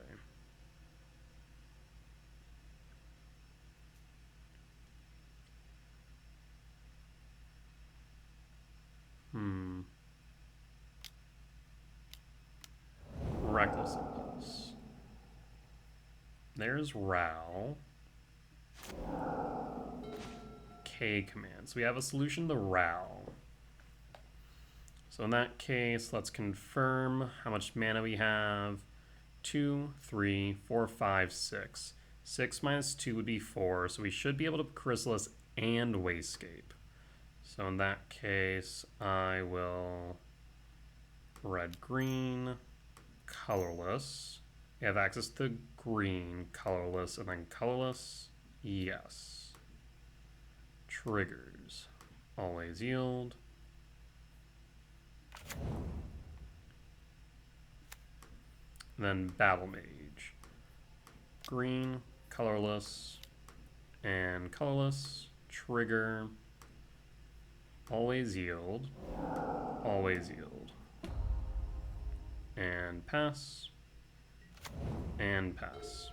Reckless Impulse. There's Ral. K command. So we have a solution to Ral. So in that case, let's confirm how much mana we have. 2, 3, 4, 5, 6. 6 minus 2 would be 4, so we should be able to Chrysalis and Wasescape. So in that case, I will red-green, colorless. We have access to green, colorless, and then colorless. Yes. Triggers. Always yield. And then Battle Mage. Green, colorless, and colorless. Trigger. Always yield. Always yield. And pass. And pass.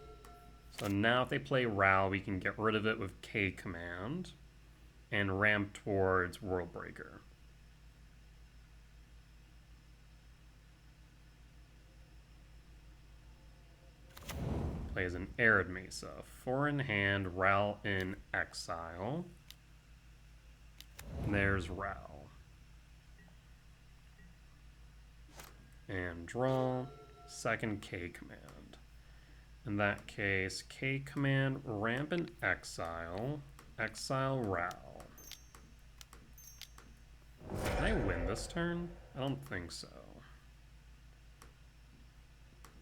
So now if they play Ral, we can get rid of it with K command and ramp towards Worldbreaker. Plays an Arid Mesa. 4 in hand, Ral in exile. There's Ral. And draw. Second K command. In that case, K command, ramp in exile. Exile Ral. Can I win this turn? I don't think so.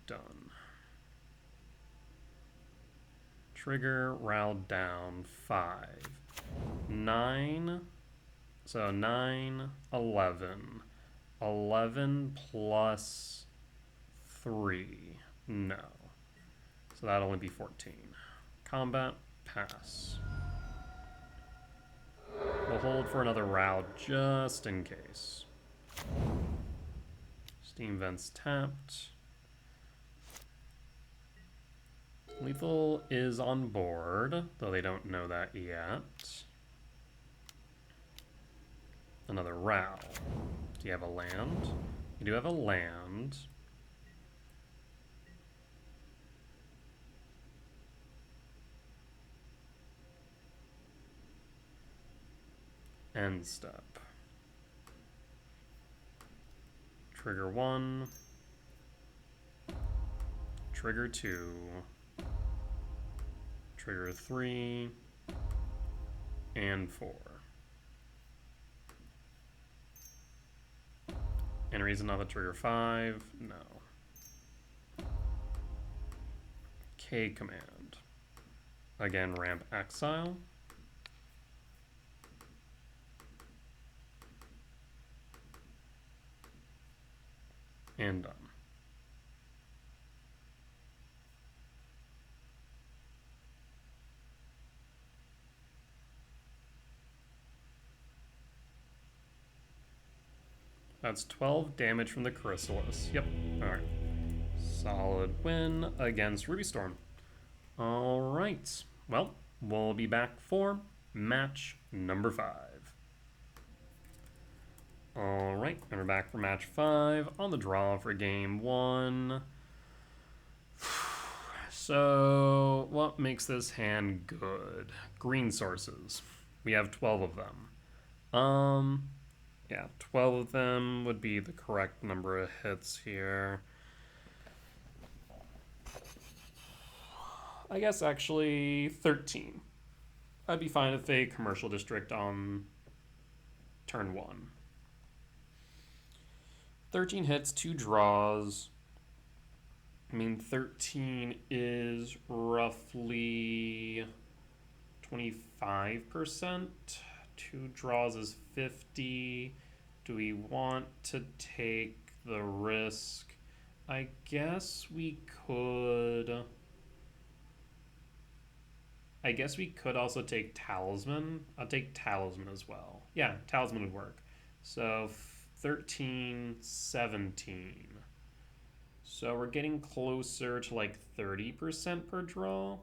Done. Trigger, Ral down, 5. 9. So 9, 11. 11 plus 3. No. So that'll only be 14. Combat, pass. We'll hold for another route just in case. Steam Vents tapped. Lethal is on board, though they don't know that yet. Another Row. Do you have a land? You do have a land. End step. Trigger 1. Trigger 2. Trigger 3. And 4. Any reason not the trigger 5? No. K command. Again, ramp exile. And done. That's 12 damage from the Chrysalis. Yep. Alright. Solid win against Ruby Storm. Alright. Well, we'll be back for match number 5. Alright, and we're back for match 5 on the draw for game 1. So, what makes this hand good? Green sources. We have 12 of them. Yeah, 12 of them would be the correct number of hits here. I guess actually 13. I'd be fine with a commercial district on turn 1. 13 hits, 2 draws. I mean, 13 is roughly 25%. 2 draws is 50. Do we want to take the risk? I guess we could. I guess we could also take Talisman. I'll take Talisman as well. Yeah, Talisman would work. So 13, 17. So we're getting closer to like 30% per draw.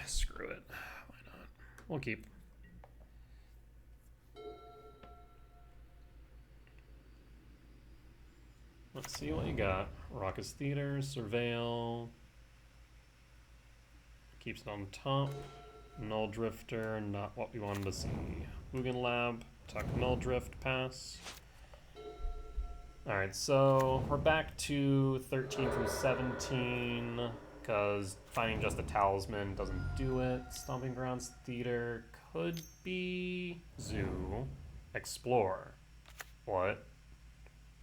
Screw it. Why not? We'll keep. Let's see what you got. Raucous Theater, Surveil. Keeps it on top. Null Drifter, not what we wanted to see. Ugin Lab, tuck Null Drift, pass. Alright, so we're back to 13 from 17, because finding just a Talisman doesn't do it. Stomping Grounds Theater could be Zoo. Explore. What?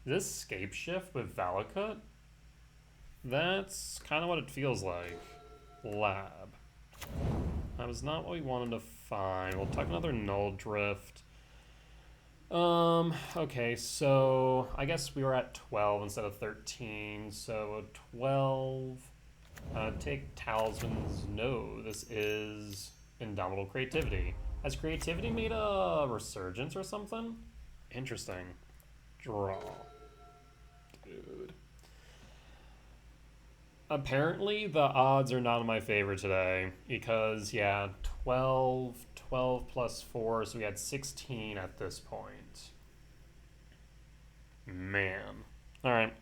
Is this Scape Shift with Valakut? That's kind of what it feels like. Lab. That was not what we wanted to find. We'll tuck another Null Drift. Okay, so I guess we were at 12 instead of 13, so 12. Take Talismans. No, this is Indomitable Creativity. Has Creativity made a resurgence or something? Interesting. Draw. Dude. Apparently, the odds are not in my favor today because, yeah, 12 plus 4, so we had 16 at this point. Man. Alright,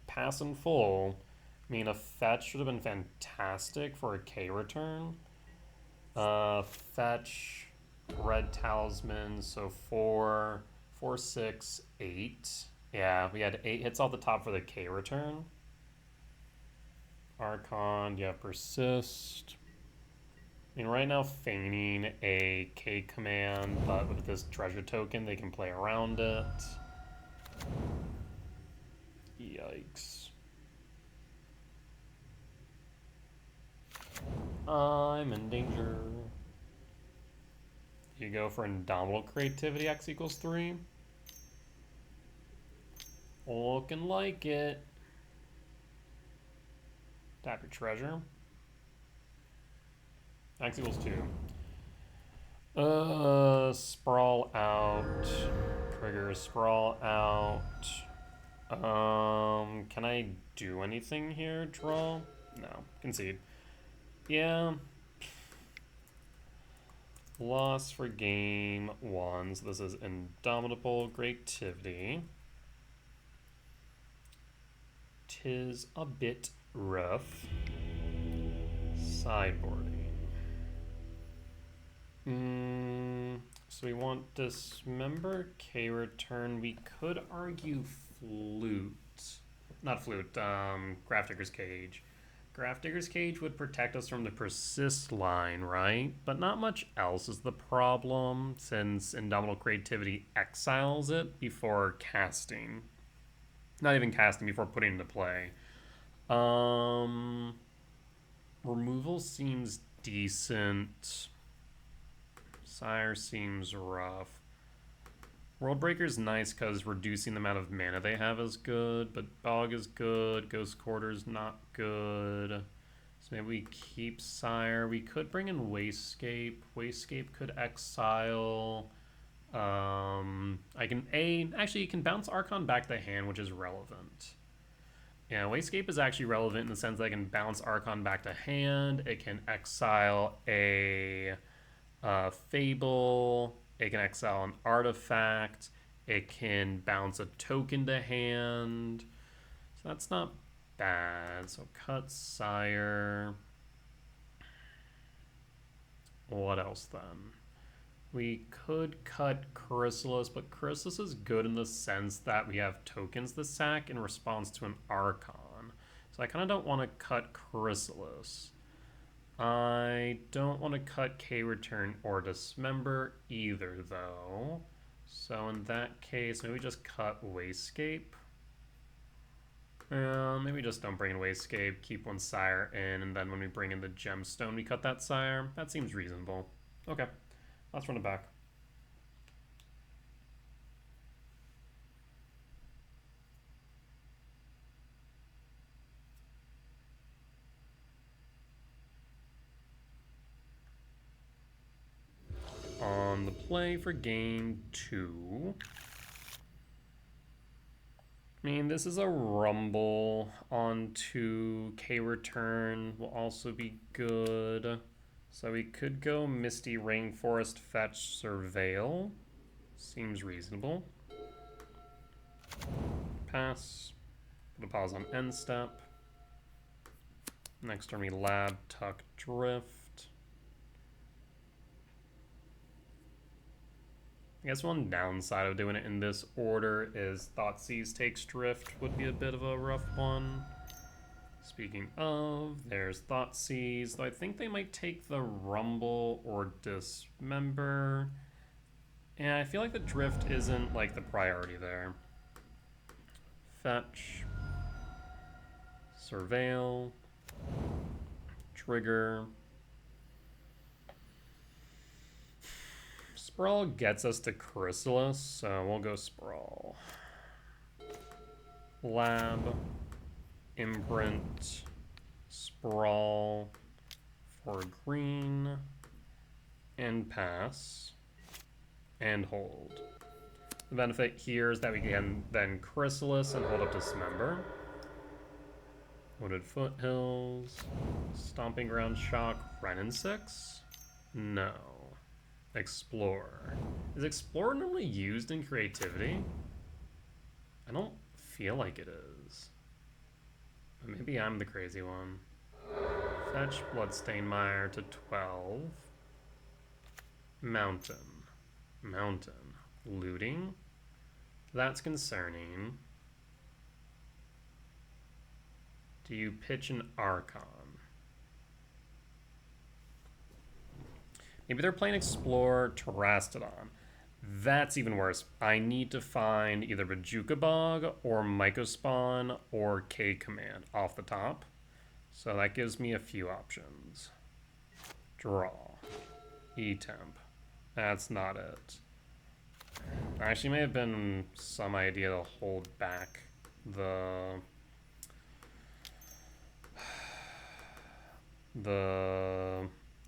pass in full. I mean, a fetch would have been fantastic for a K return. Fetch, red talisman, so 4, 6, 8. Yeah, we had 8 hits off the top for the K return. Archon, yeah, persist. I mean, right now, feigning a K command, but with this treasure token, they can play around it. Yikes. I'm in danger. You go for Indomitable Creativity, X equals 3. Looking like it. Tap your treasure. X equals 2. Sprawl out. Trigger sprawl out. Can I do anything here? Draw? No. Concede. Yeah. Loss for game 1. So this is Indomitable Creativity. Tis a bit rough. Sideboarding. So we want Dismember, K return. We could argue Flute. Not Flute, Grafdigger's Cage. Grafdigger's Cage would protect us from the Persist line, right? But not much else is the problem, since Indomitable Creativity exiles it before casting. Not even casting, before putting into play. Removal seems decent. Sire seems rough. Worldbreaker's nice because reducing the amount of mana they have is good, but Bog is good, Ghost Quarter's not good. So maybe we keep Sire. We could bring in Wasescape. Wasescape could exile. Actually, you can bounce Archon back to hand, which is relevant. Yeah, Wasescape is actually relevant in the sense that I can bounce Archon back to hand. It can exile a Fable. It can exile an artifact. It can bounce a token to hand. So that's not bad. So cut Sire. What else then? We could cut Chrysalis, but Chrysalis is good in the sense that we have tokens to sack in response to an Archon. So I kind of don't want to cut Chrysalis. I don't want to cut K return or Dismember either, though. So in that case, maybe just cut Wasescape. Maybe just don't bring in Wasescape, keep one Sire in, and then when we bring in the Gemstone, we cut that Sire. That seems reasonable. Okay, let's run it back. On the play for game 2. I mean, this is a rumble. Onto K return will also be good. So we could go Misty Rainforest, Fetch, Surveil. Seems reasonable. Pass. Put a pause on end step. Next turn we Lab, Tuck, Drift. I guess one downside of doing it in this order is Thoughtseize takes Drift would be a bit of a rough one. Speaking of, there's Thoughtseize, though I think they might take the Rumble or Dismember. And I feel like the Drift isn't like the priority there. Fetch. Surveil. Trigger. Sprawl gets us to Chrysalis, so we'll go Sprawl. Lab, Imprint, Sprawl for green, and pass, and hold. The benefit here is that we can then Chrysalis and hold up Dismember. Wooded Foothills, Stomping Ground Shock, Renin 6? No. Explore. Is Explore normally used in Creativity? I don't feel like it is. But maybe I'm the crazy one. Fetch Bloodstained Mire to 12. Mountain. Mountain. Looting. That's concerning. Do you pitch an Archon? Maybe they're playing Explore, Terastodon. That's even worse. I need to find either Bajuka Bog or Mycospawn or K Command off the top. So that gives me a few options. Draw. E-Temp. That's not it. Actually, may have been some idea to hold back the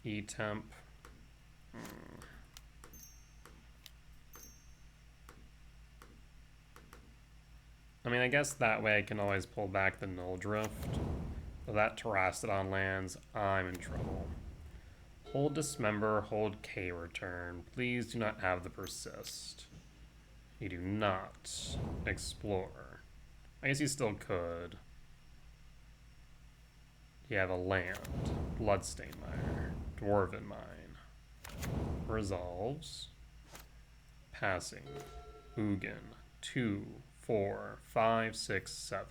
E-temp. I mean, I guess that way I can always pull back the Null Drift. But that Terrastodon lands, I'm in trouble. Hold Dismember, hold K return. Please do not have the Persist. You do not explore. I guess you still could. You have a land. Bloodstained Mire. Dwarven Mine. Resolves. Passing. Ugin. 2, 4, 5, 6, 7.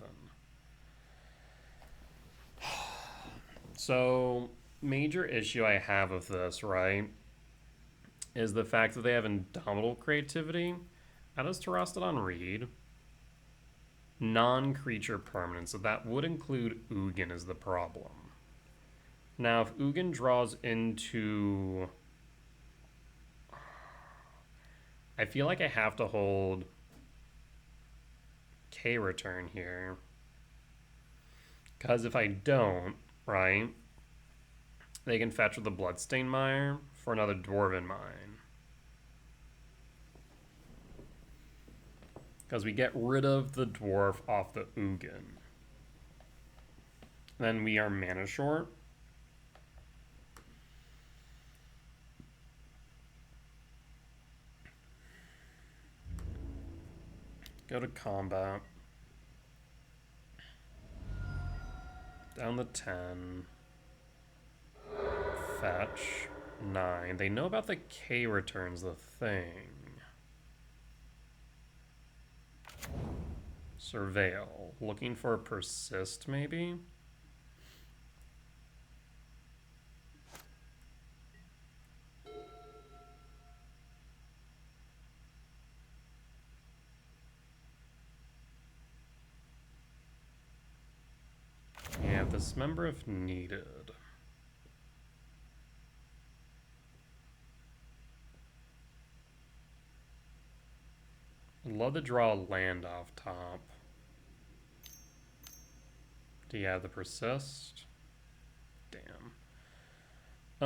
So, major issue I have with this, right, is the fact that they have Indomitable Creativity. How does Terrastodon read? Non-creature permanent, so that would include Ugin as the problem. Now, if Ugin draws into... I feel like I have to hold K return here. Because if I don't, right, they can fetch with the Bloodstained Mire for another Dwarven Mine. Because we get rid of the Dwarf off the Ugin. Then we are mana short. Go to combat. Down to 10. Fetch. 9. They know about the K returns, the thing. Surveil. Looking for a persist, maybe? Yeah, Dismember if needed. I'd love to draw a land off top. Do you have the persist? Damn.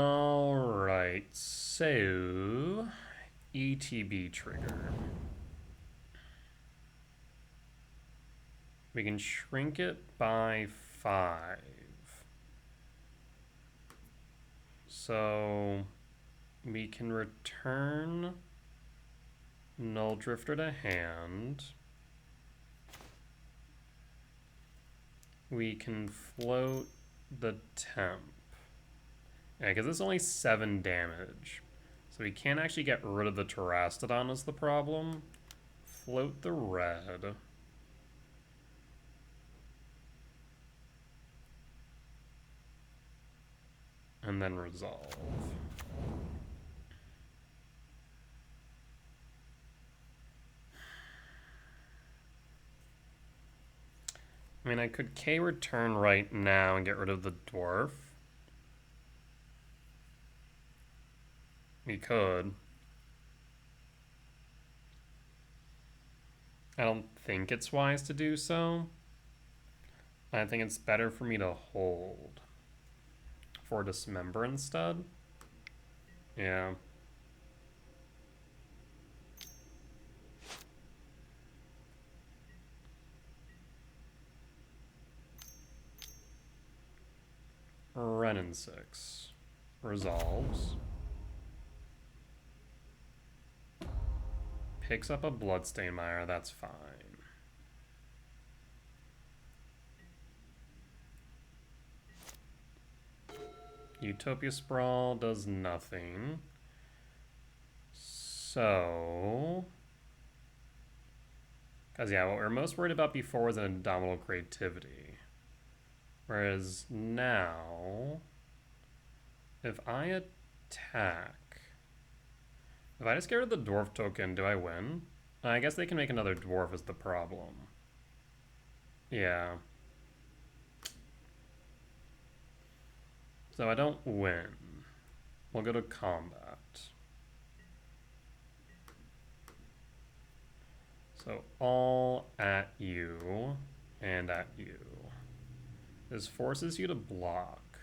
Alright, so... ETB trigger. We can shrink it by 5. So... we can return Null Drifter to hand. We can float the temp. Yeah, because it's only 7 damage. So we can't actually get rid of the Terrastodon is the problem. Float the red. And then resolve. I mean, I could K return right now and get rid of the dwarf. We could. I don't think it's wise to do so. I think it's better for me to hold. For Dismember instead. Yeah. Renin 6. Resolves. Picks up a Bloodstained Mire, that's fine. Utopia Sprawl does nothing. So... because yeah, what we were most worried about before was an Indomitable Creativity. Whereas now, if I attack... if I just get rid of the dwarf token, do I win? I guess they can make another dwarf is the problem. Yeah. So I don't win. We'll go to combat. So all at you and at you. This forces you to block.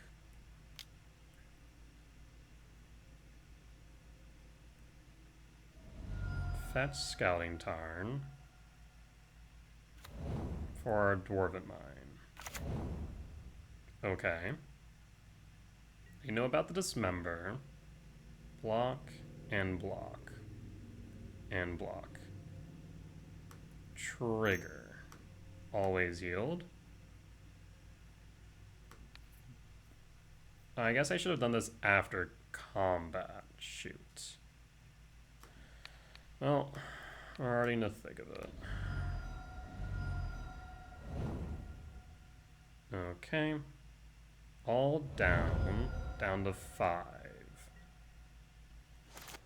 Fetch Scouting Tarn for our Dwarven Mine. Okay. You know about the Dismember. Block and block. And block. Trigger. Always yield. I guess I should have done this after combat. Shoot. Well, we're already in the thick of it. Okay. All down. Down to 5.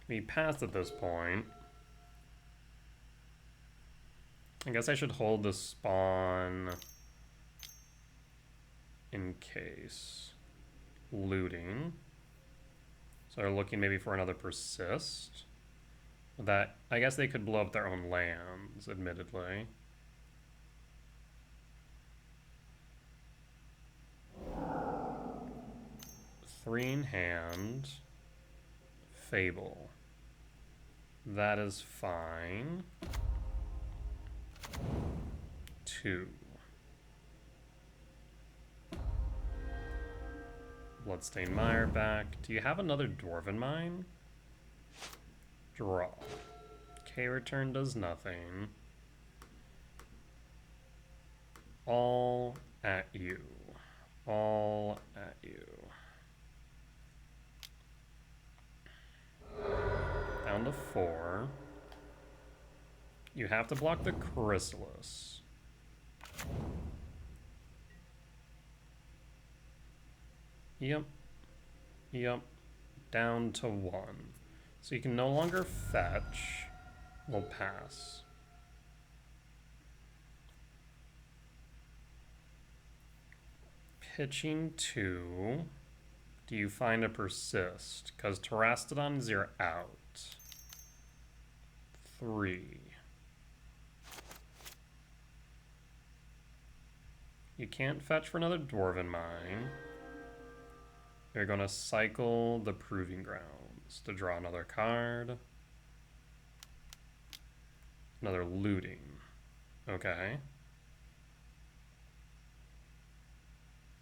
We passed at this point. I guess I should hold the spawn in case. Looting. So they're looking maybe for another persist. That, I guess they could blow up their own lands, admittedly. Three in hand. Fable. That is fine. 2. Bloodstained Mire back. Do you have another Dwarven Mine? Draw. K return does nothing. All at you. All at you. Down to 4. You have to block the Chrysalis. Yep. Yep. Down to 1. So you can no longer fetch. We'll pass. Pitching 2. Do you find a persist? Because Terastodons, you're out. 3. You can't fetch for another Dwarven Mine. You're going to cycle the Proving Grounds to draw another card. Another Looting. Okay.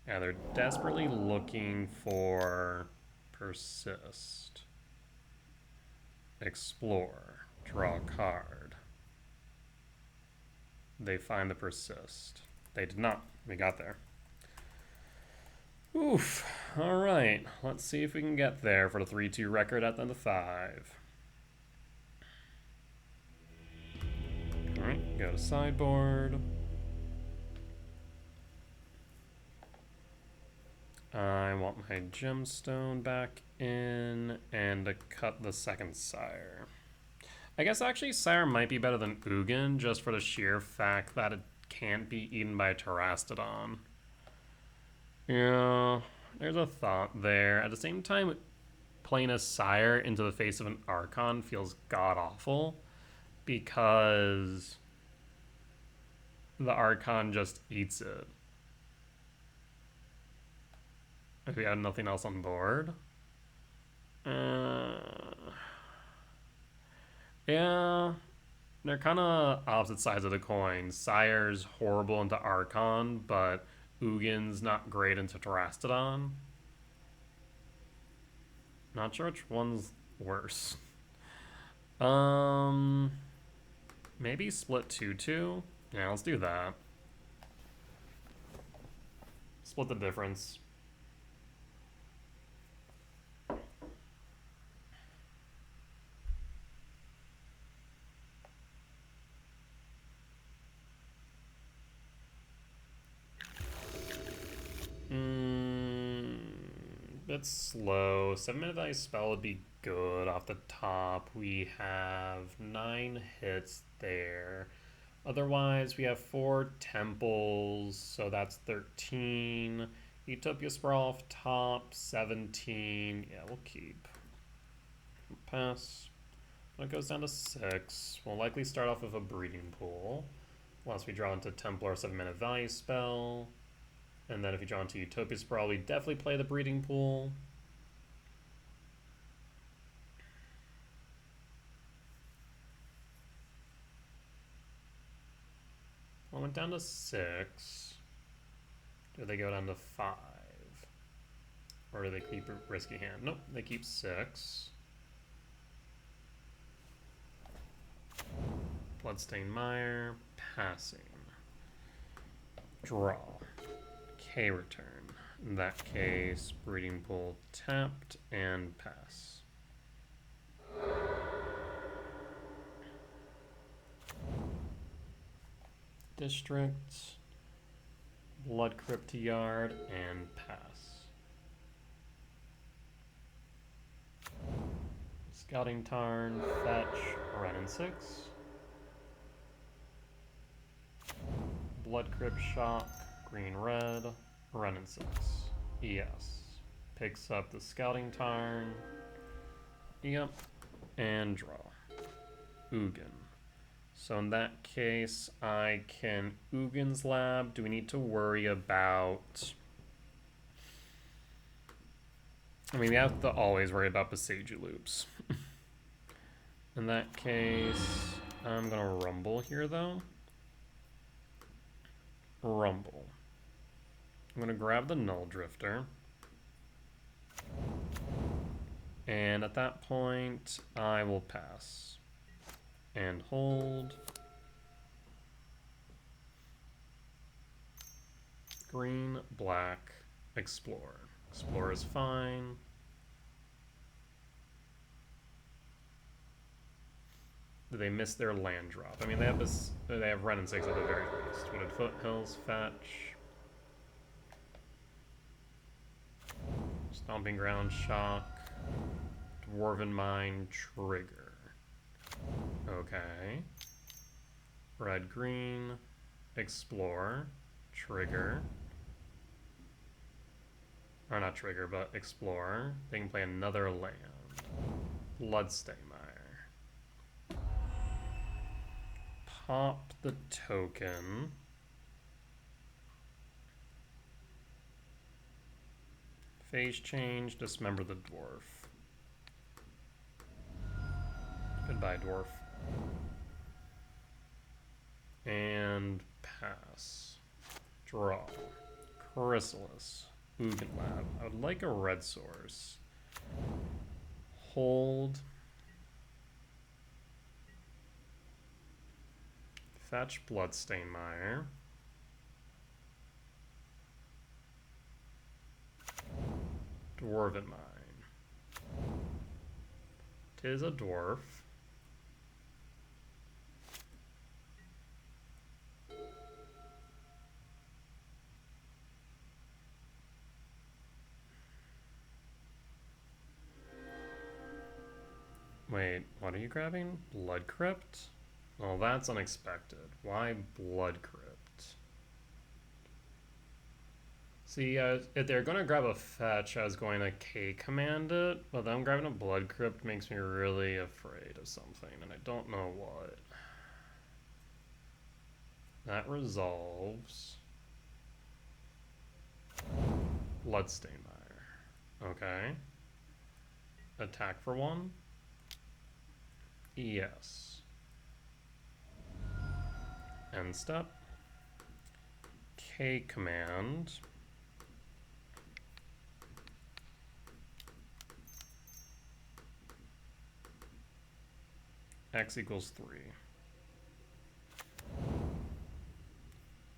Yeah, they're desperately looking for persist. Explore. Draw a card. They find the persist. They did not. We got there. Oof. Alright. Let's see if we can get there for the 3-2 record at the end of 5. Alright, go to sideboard. I want my gemstone back in and to cut the second sire. I guess actually sire might be better than Ugin just for the sheer fact that it can't be eaten by a Terastodon. Yeah, there's a thought there. At the same time, playing a sire into the face of an Archon feels god-awful because the Archon just eats it. If we had nothing else on board. Yeah, they're kind of opposite sides of the coin. Sire's horrible into Archon, but Ugin's not great into Terastodon. Not sure which one's worse. Maybe split 2-2? Yeah, let's do that. Split the difference. Bit slow. 7-minute ice spell would be good off the top. We have 9 hits there. Otherwise, we have 4 temples, so that's 13. Utopia Sprawl off top, 17. Yeah, we'll keep. Pass. When it goes down to 6, we'll likely start off with a breeding pool. Once we draw into Templar 7-minute value spell. And then if you draw into Utopia Sprawl, we definitely play the breeding pool. went down to 6. Do they go down to 5? Or do they keep a risky hand? Nope, they keep 6. Bloodstained Mire, passing. Draw. K return. In that case, Breeding Pool tapped and pass. District, Blood Crypt Yard, and pass. Scouting Tarn, fetch, run in 6. Blood Crypt Shock, green red, run in 6. Yes. Picks up the Scouting Tarn. Yep. And draw. Ugin. So in that case, I can Ugin's Lab. Do we need to worry about... I mean, we have to always worry about Boseiju loops. In that case, I'm going to Rumble here, though. Rumble. I'm going to grab the Null Drifter. And at that point, I will pass. And hold. Green, black, explore. Explore is fine. Do they miss their land drop? I mean, they have this. They have run and 6 at the very least. Wooded Foothills, fetch. Stomping Ground, shock. Dwarven Mine, trigger. Okay. Red, green, explore, trigger. Or not trigger, but explore. They can play another land. Bloodstained Mire. Pop the token. Phase change, dismember the dwarf. Goodbye, dwarf. And pass. Draw. Chrysalis. Ugin Lab. I would like a red source. Hold. Fetch Bloodstained Mire. Dwarven Mine. Tis a dwarf. Wait, what are you grabbing? Blood Crypt? Well, that's unexpected. Why Blood Crypt? See, if they're going to grab a fetch, I was going to K command it, but them grabbing a Blood Crypt makes me really afraid of something, and I don't know what. That resolves. Bloodstained Mire. Okay. Attack for 1. Yes. End step. K command. X equals 3.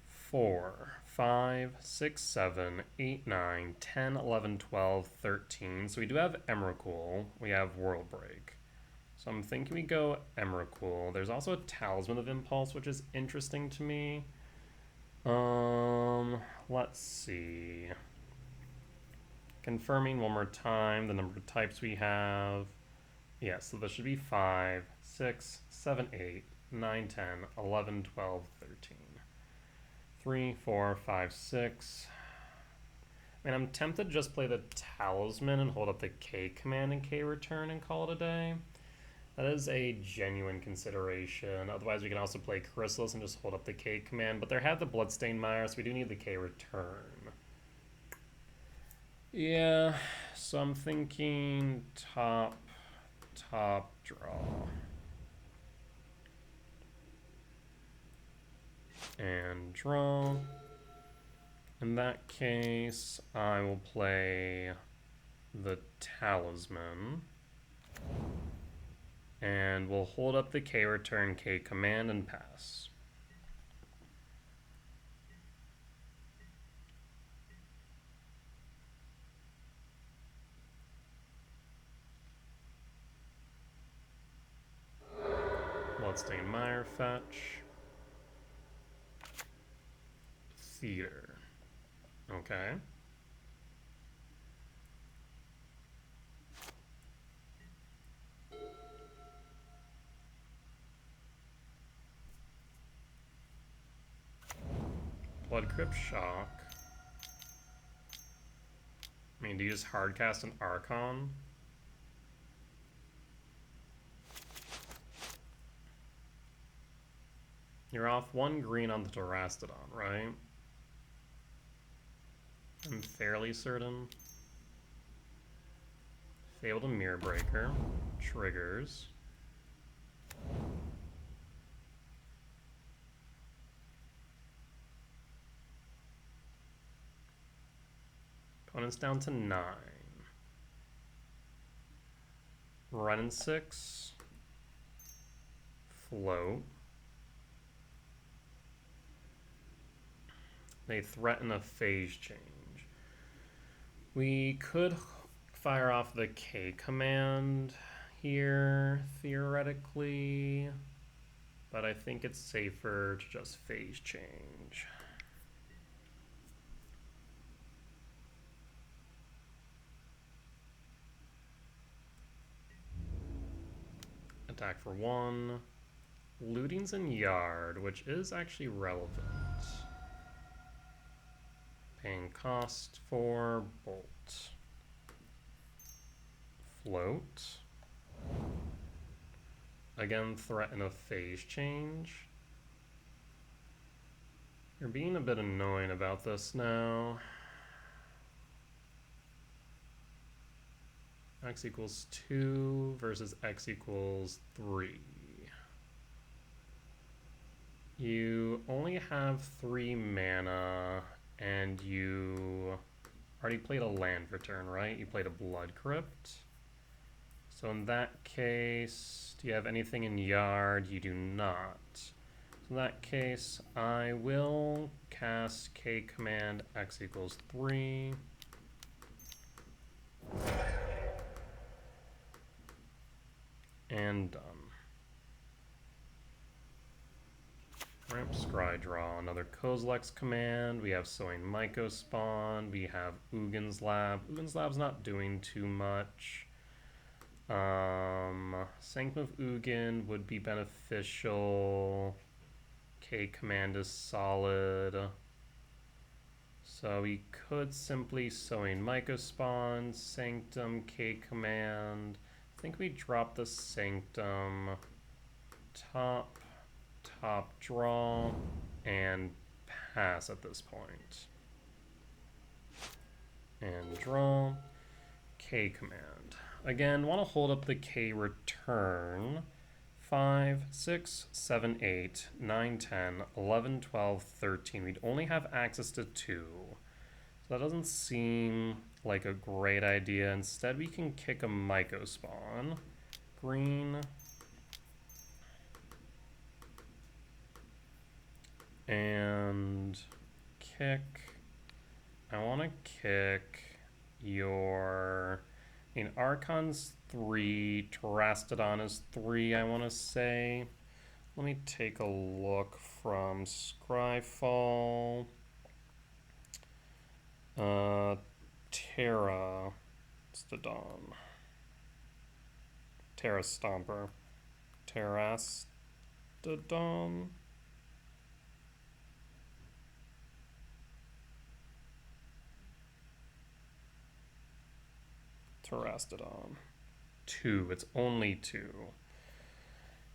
4, 5, 6, 7, 8, 9, 10, 11, 12, 13. So we do have Emrakul. We have World Break. So I'm thinking we go Emrakul. There's also a Talisman of Impulse, which is interesting to me. Let's see. Confirming one more time the number of types we have. Yeah, so this should be 5, 6, 7, 8, 9, 10, 11, 12, 13. 3, 4, 5, 6. I mean, I'm tempted to just play the Talisman and hold up the K command and K return and call it a day. That is a genuine consideration. Otherwise, we can also play Chrysalis and just hold up the K command. But they have the Bloodstained Mire, so we do need the K return. Yeah, so I'm thinking top draw. And draw. In that case, I will play the Talisman. And we'll hold up the K return, K command, and pass. Bloodstained Mire fetch. Theater. Okay. Blood Crypt Shock. I mean, do you just hardcast an Archon? You're off 1 green on the Terastodon, right? I'm fairly certain. Fabled Mirror Breaker. Triggers. Opponent's down to 9. Run in 6. Float. They threaten a phase change. We could fire off the K command here, theoretically, but I think it's safer to just phase change. Attack for 1. Looting's in Yard, which is actually relevant. Paying cost for Bolt. Float. Again, threaten a phase change. You're being a bit annoying about this now. X equals 2 versus X equals 3. You only have 3 mana, and you already played a land for turn, right? You played a Blood Crypt. So in that case, do you have anything in Yard? You do not. So in that case, I will cast K command X equals 3. And done. Ramp Scry Draw, another Kozilek's command. We have Sowing Myco Spawn. We have Ugin's Lab. Ugin's Lab's not doing too much. Sanctum of Ugin would be beneficial. K command is solid. So we could simply Sowing Myco Spawn, Sanctum, K command. I think we drop the Sanctum, top draw, and pass at this point. And draw, K command. Again, want to hold up the K return. 5, 6, 7, 8, 9, 10, 11, 12, 13. We'd only have access to 2. So that doesn't seem like a great idea. Instead, we can kick a Myco Spawn. Green. And kick. I want to kick your... I mean, Archon's 3, Terastodon is 3, I want to say. Let me take a look from Scryfall. Terra Stodon. Terra Stomper. Terastodon. Terastodon. 2. It's only 2.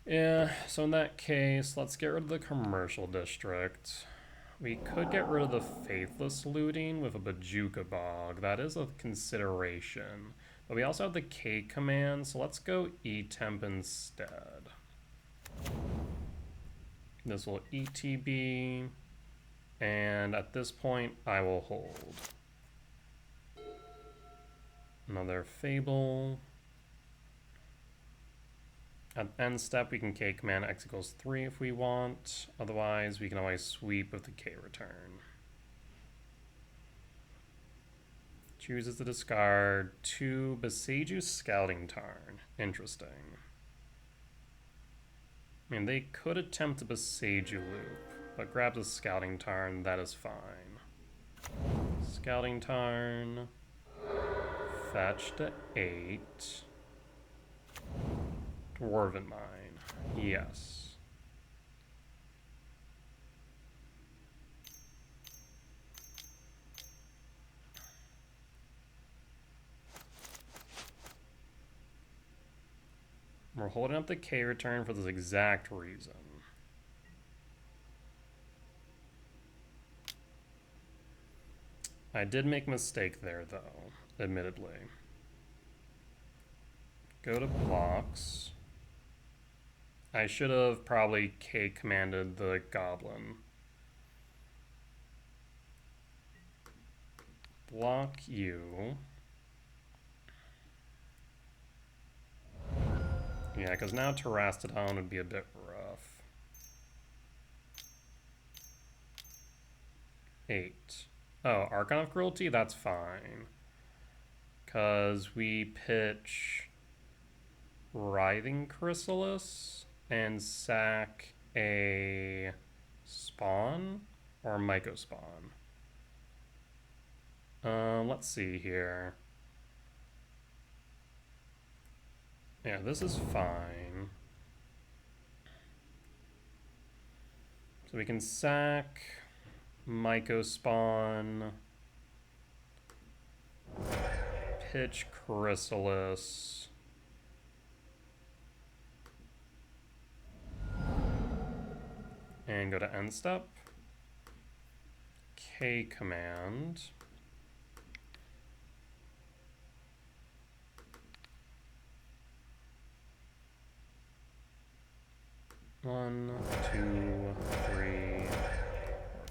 Yeah, so in that case, let's get rid of the commercial district. We could get rid of the Faithless looting with a Bajuka Bog. That is a consideration. But we also have the K command, so let's go E-Temp instead. This will ETB, and at this point, I will hold. Another Fable. At end step, we can K command X equals 3 if we want. Otherwise, we can always sweep with the K return. Chooses to discard 2 Beseiju Scouting Tarn. Interesting. I mean, they could attempt a Beseiju loop, but grabs a Scouting Tarn, that is fine. Scouting Tarn. Fetch to 8. Dwarven Mine. Yes. We're holding up the K return for this exact reason. I did make a mistake there, though, admittedly. Go to blocks. I should have probably K commanded the goblin. Block you. Yeah, because now Terastodon would be a bit rough. 8. Oh, Archon of Cruelty? That's fine. Because we pitch Writhing Chrysalis and sack a spawn or Myco spawn. Let's see here. Yeah, this is fine. So we can sack Myco spawn, pitch Chrysalis, and go to end step. K command. One, 2, 3, 4,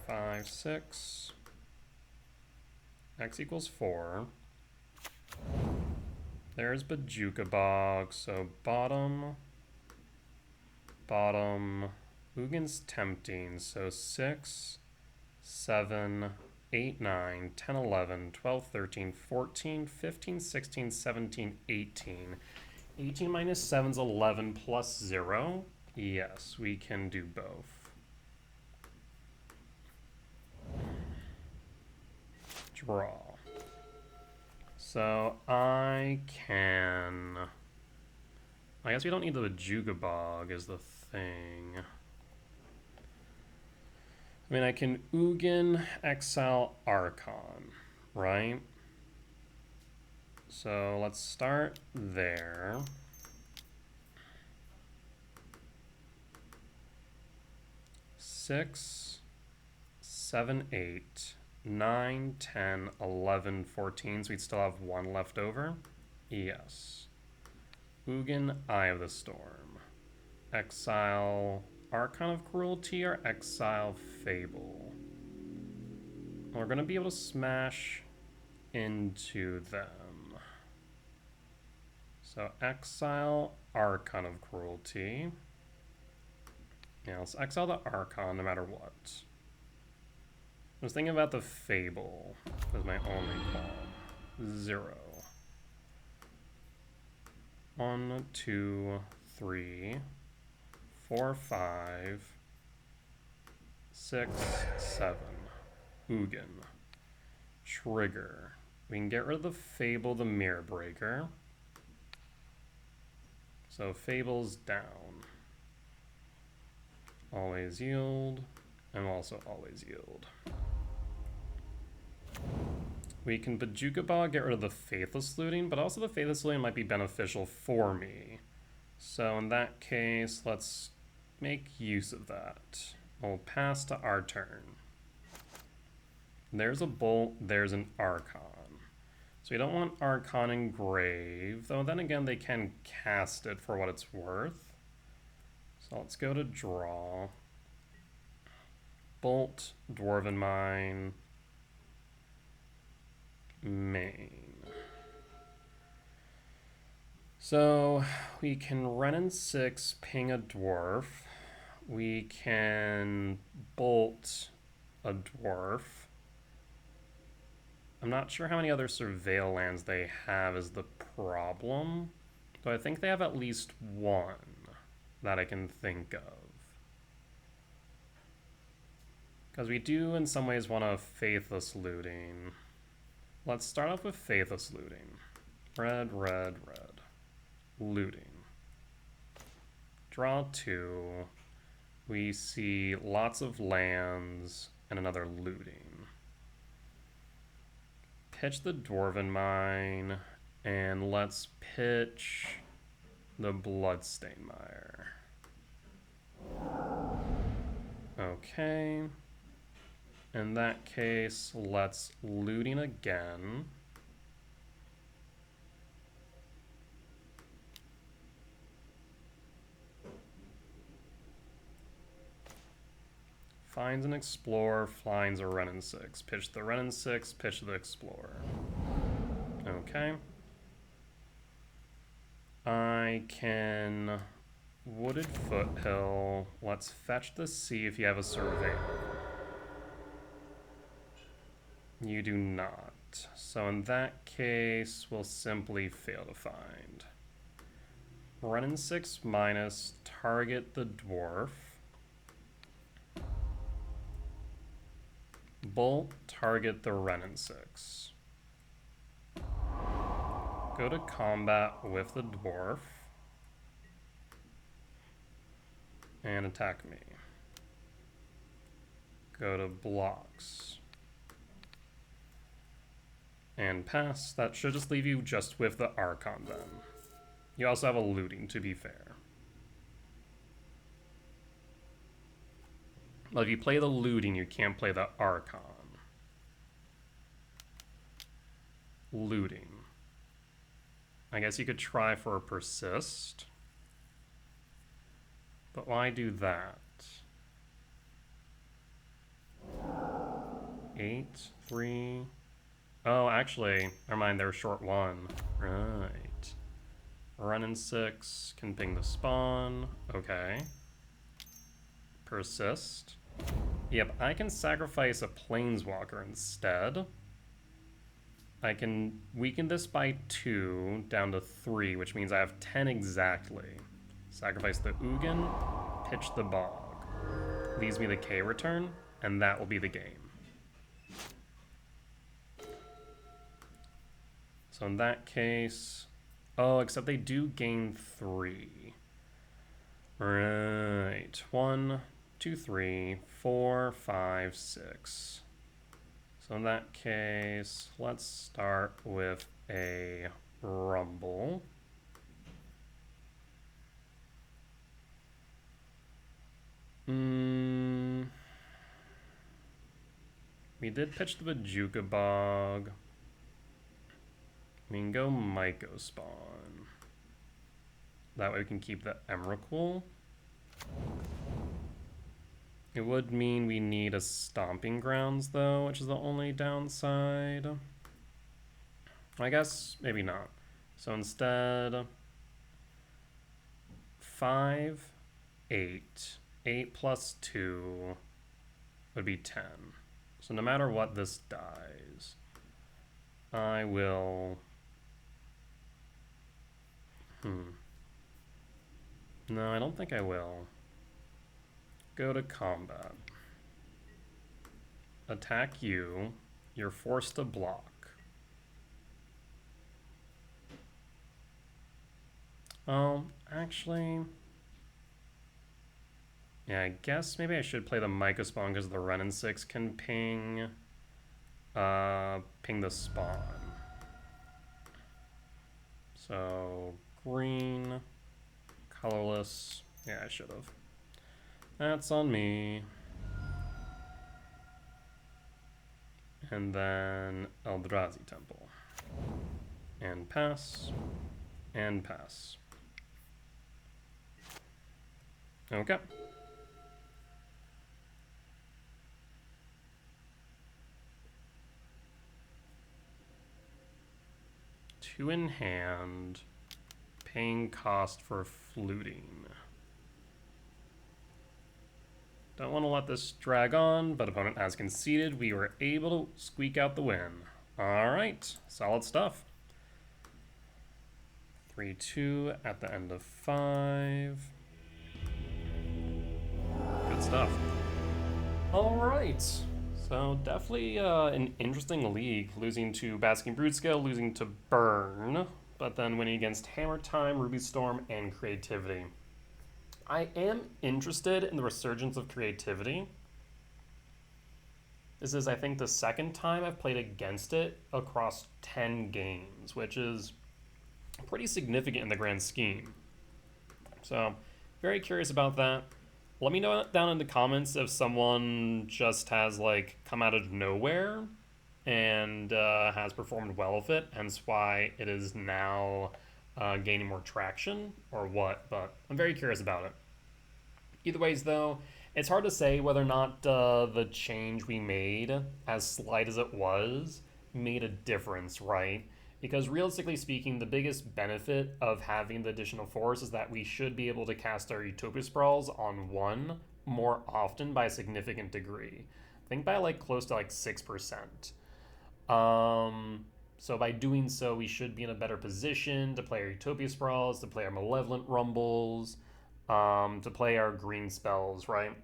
5, 6. X equals 4. There's Bajuka Bog, so bottom. Ugin's tempting, so 6, 7, 8, 9, 10, 11, 12, 13, 14, 15, 16, 17, 18. 18 minus 7 is 11 plus 0. Yes, we can do both. Draw. So I guess we don't need the Bajuga Bog is the thing. I mean, I can Ugin, exile Archon, right? So let's start there. 6, 7, 8, 9, 10, 11, 14. So we'd still have 1 left over. Yes. Ugin, Eye of the Storm. Exile Archon of Cruelty or exile Fable. We're going to be able to smash into them. So exile Archon of Cruelty. Yeah, let's exile the Archon no matter what. I was thinking about the Fable as my only call. 0. 1, 2, 3, 4, 5, 6, 7. Ugin. Trigger. We can get rid of the Fable, the Mirror Breaker. So Fable's down. Always yield, and also always yield. We can Bajuka Bog, get rid of the Faithless Looting, but also the Faithless Looting might be beneficial for me. So in that case, let's make use of that. We'll pass to our turn. There's a Bolt, there's an Archon. So we don't want Archon Engrave, though then again they can cast it for what it's worth. So let's go to draw. Bolt, Dwarven Mine, main. So we can run in 6, ping a dwarf. We can bolt a dwarf. I'm not sure how many other surveil lands they have is the problem. But I think they have at least one that I can think of. Because we do in some ways want a Faithless Looting. Let's start off with Faithless Looting. Red, red, red. Looting. Draw 2. We see lots of lands and another looting. Pitch the Dwarven Mine, and let's pitch the Bloodstained Mire. Okay. In that case, let's looting again. Finds an Explorer, finds a Run in 6. Pitch the Run in 6, pitch the Explorer. Okay. I can Wooded Foothill. Let's fetch the sea if you have a Surveil. You do not. So in that case, we'll simply fail to find. Run in 6 minus, target the dwarf. Bolt, target the Run in 6. Go to combat with the dwarf. And attack me. Go to blocks. And pass. That should just leave you just with the Archon then. You also have a looting, to be fair. But if you play the looting, you can't play the Archon. Looting. I guess you could try for a persist. But why do that? 8, 3. Oh, actually, never mind, they're short 1. Right. Run in 6, can ping the spawn. Okay. Persist. Yep, I can sacrifice a Planeswalker instead. I can weaken this by 2 down to 3, which means I have 10 exactly. Sacrifice the Ugin, pitch the Bog. Leaves me the K return, and that will be the game. So in that case... Oh, except they do gain 3. Right. 1, 2, 3, 4, 5, 6. So in that case, let's start with a Rumble. We did pitch the Bajuka Bog. We can go Myco Spawn. That way we can keep the Emrakul. It would mean we need a Stomping Grounds, though, which is the only downside. I guess maybe not. So instead, 5, 8. 8 plus 2 would be 10. So no matter what this dies, I will... No, I don't think I will. Go to combat. Attack you. You're forced to block. Oh, actually... Yeah, I guess maybe I should play the Myco Spawn because the Run in 6 can ping the spawn. So, green, colorless. Yeah, I should have. That's on me. And then Eldrazi Temple. And pass. And pass. Okay. 2 in hand, paying cost for fluting. Don't want to let this drag on, but opponent has conceded. We were able to squeak out the win. All right, solid stuff. 3-2 at the end of 5. Good stuff. All right, so definitely an interesting league. Losing to Basking Broodscale, losing to Burn, but then winning against Hammer Time, Ruby Storm, and Creativity. I am interested in the resurgence of Creativity. This is, I think, the second time I've played against it across 10 games, which is pretty significant in the grand scheme. So, very curious about that. Let me know down in the comments if someone just has, like, come out of nowhere and has performed well with it, hence why it is now gaining more traction, or what, but I'm very curious about it. Either ways, though, it's hard to say whether or not the change we made, as slight as it was, made a difference, right? Because realistically speaking, the biggest benefit of having the additional force is that we should be able to cast our Utopia Sprawls on 1 more often by a significant degree. I think by like close to like 6%. So by doing so, we should be in a better position to play our Utopia Sprawls, to play our Malevolent Rumbles, to play our green spells, right?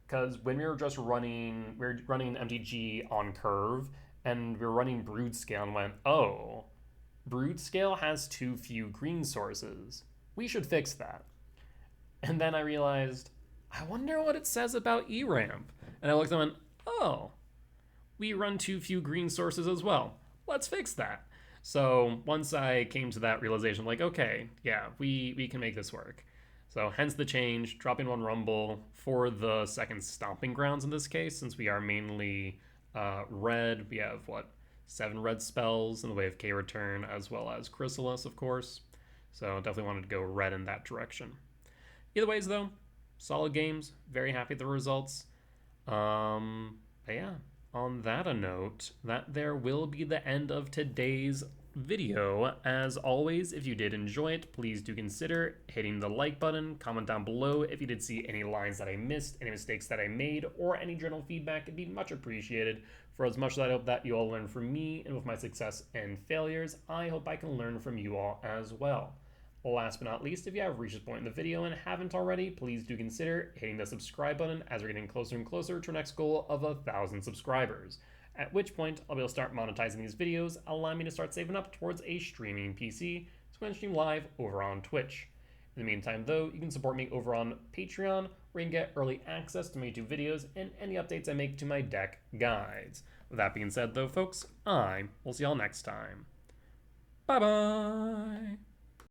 Because when we were just running, MTG on curve, and we were running Broodscale and went, oh, Broodscale has too few green sources. We should fix that. And then I realized, I wonder what it says about E-Ramp. And I looked and went, oh, we run too few green sources as well. Let's fix that. So once I came to that realization, like, okay, yeah, we can make this work. So hence the change, dropping 1 Rumble for the second Stomping Grounds in this case, since we are mainly red. We have, 7 red spells in the way of K-Return, as well as Chrysalis, of course. So definitely wanted to go red in that direction. Either ways, though, solid games. Very happy with the results. But yeah, on that note, that there will be the end of today's video. As always, if you did enjoy it, please do consider hitting the like button. Comment down below if you did see any lines that I missed, any mistakes that I made, or any general feedback. It'd be much appreciated. For as much as I hope that you all learn from me, and with my success and failures, I hope I can learn from you all as well. Last but not least, if you have reached this point in the video and haven't already, please do consider hitting the subscribe button, as we're getting closer and closer to our next goal of 1,000 subscribers. At which point, I'll be able to start monetizing these videos, allowing me to start saving up towards a streaming PC, so I can stream live over on Twitch. In the meantime, though, you can support me over on Patreon, where you can get early access to my YouTube videos and any updates I make to my deck guides. With that being said, though, folks, I will see y'all next time. Bye-bye!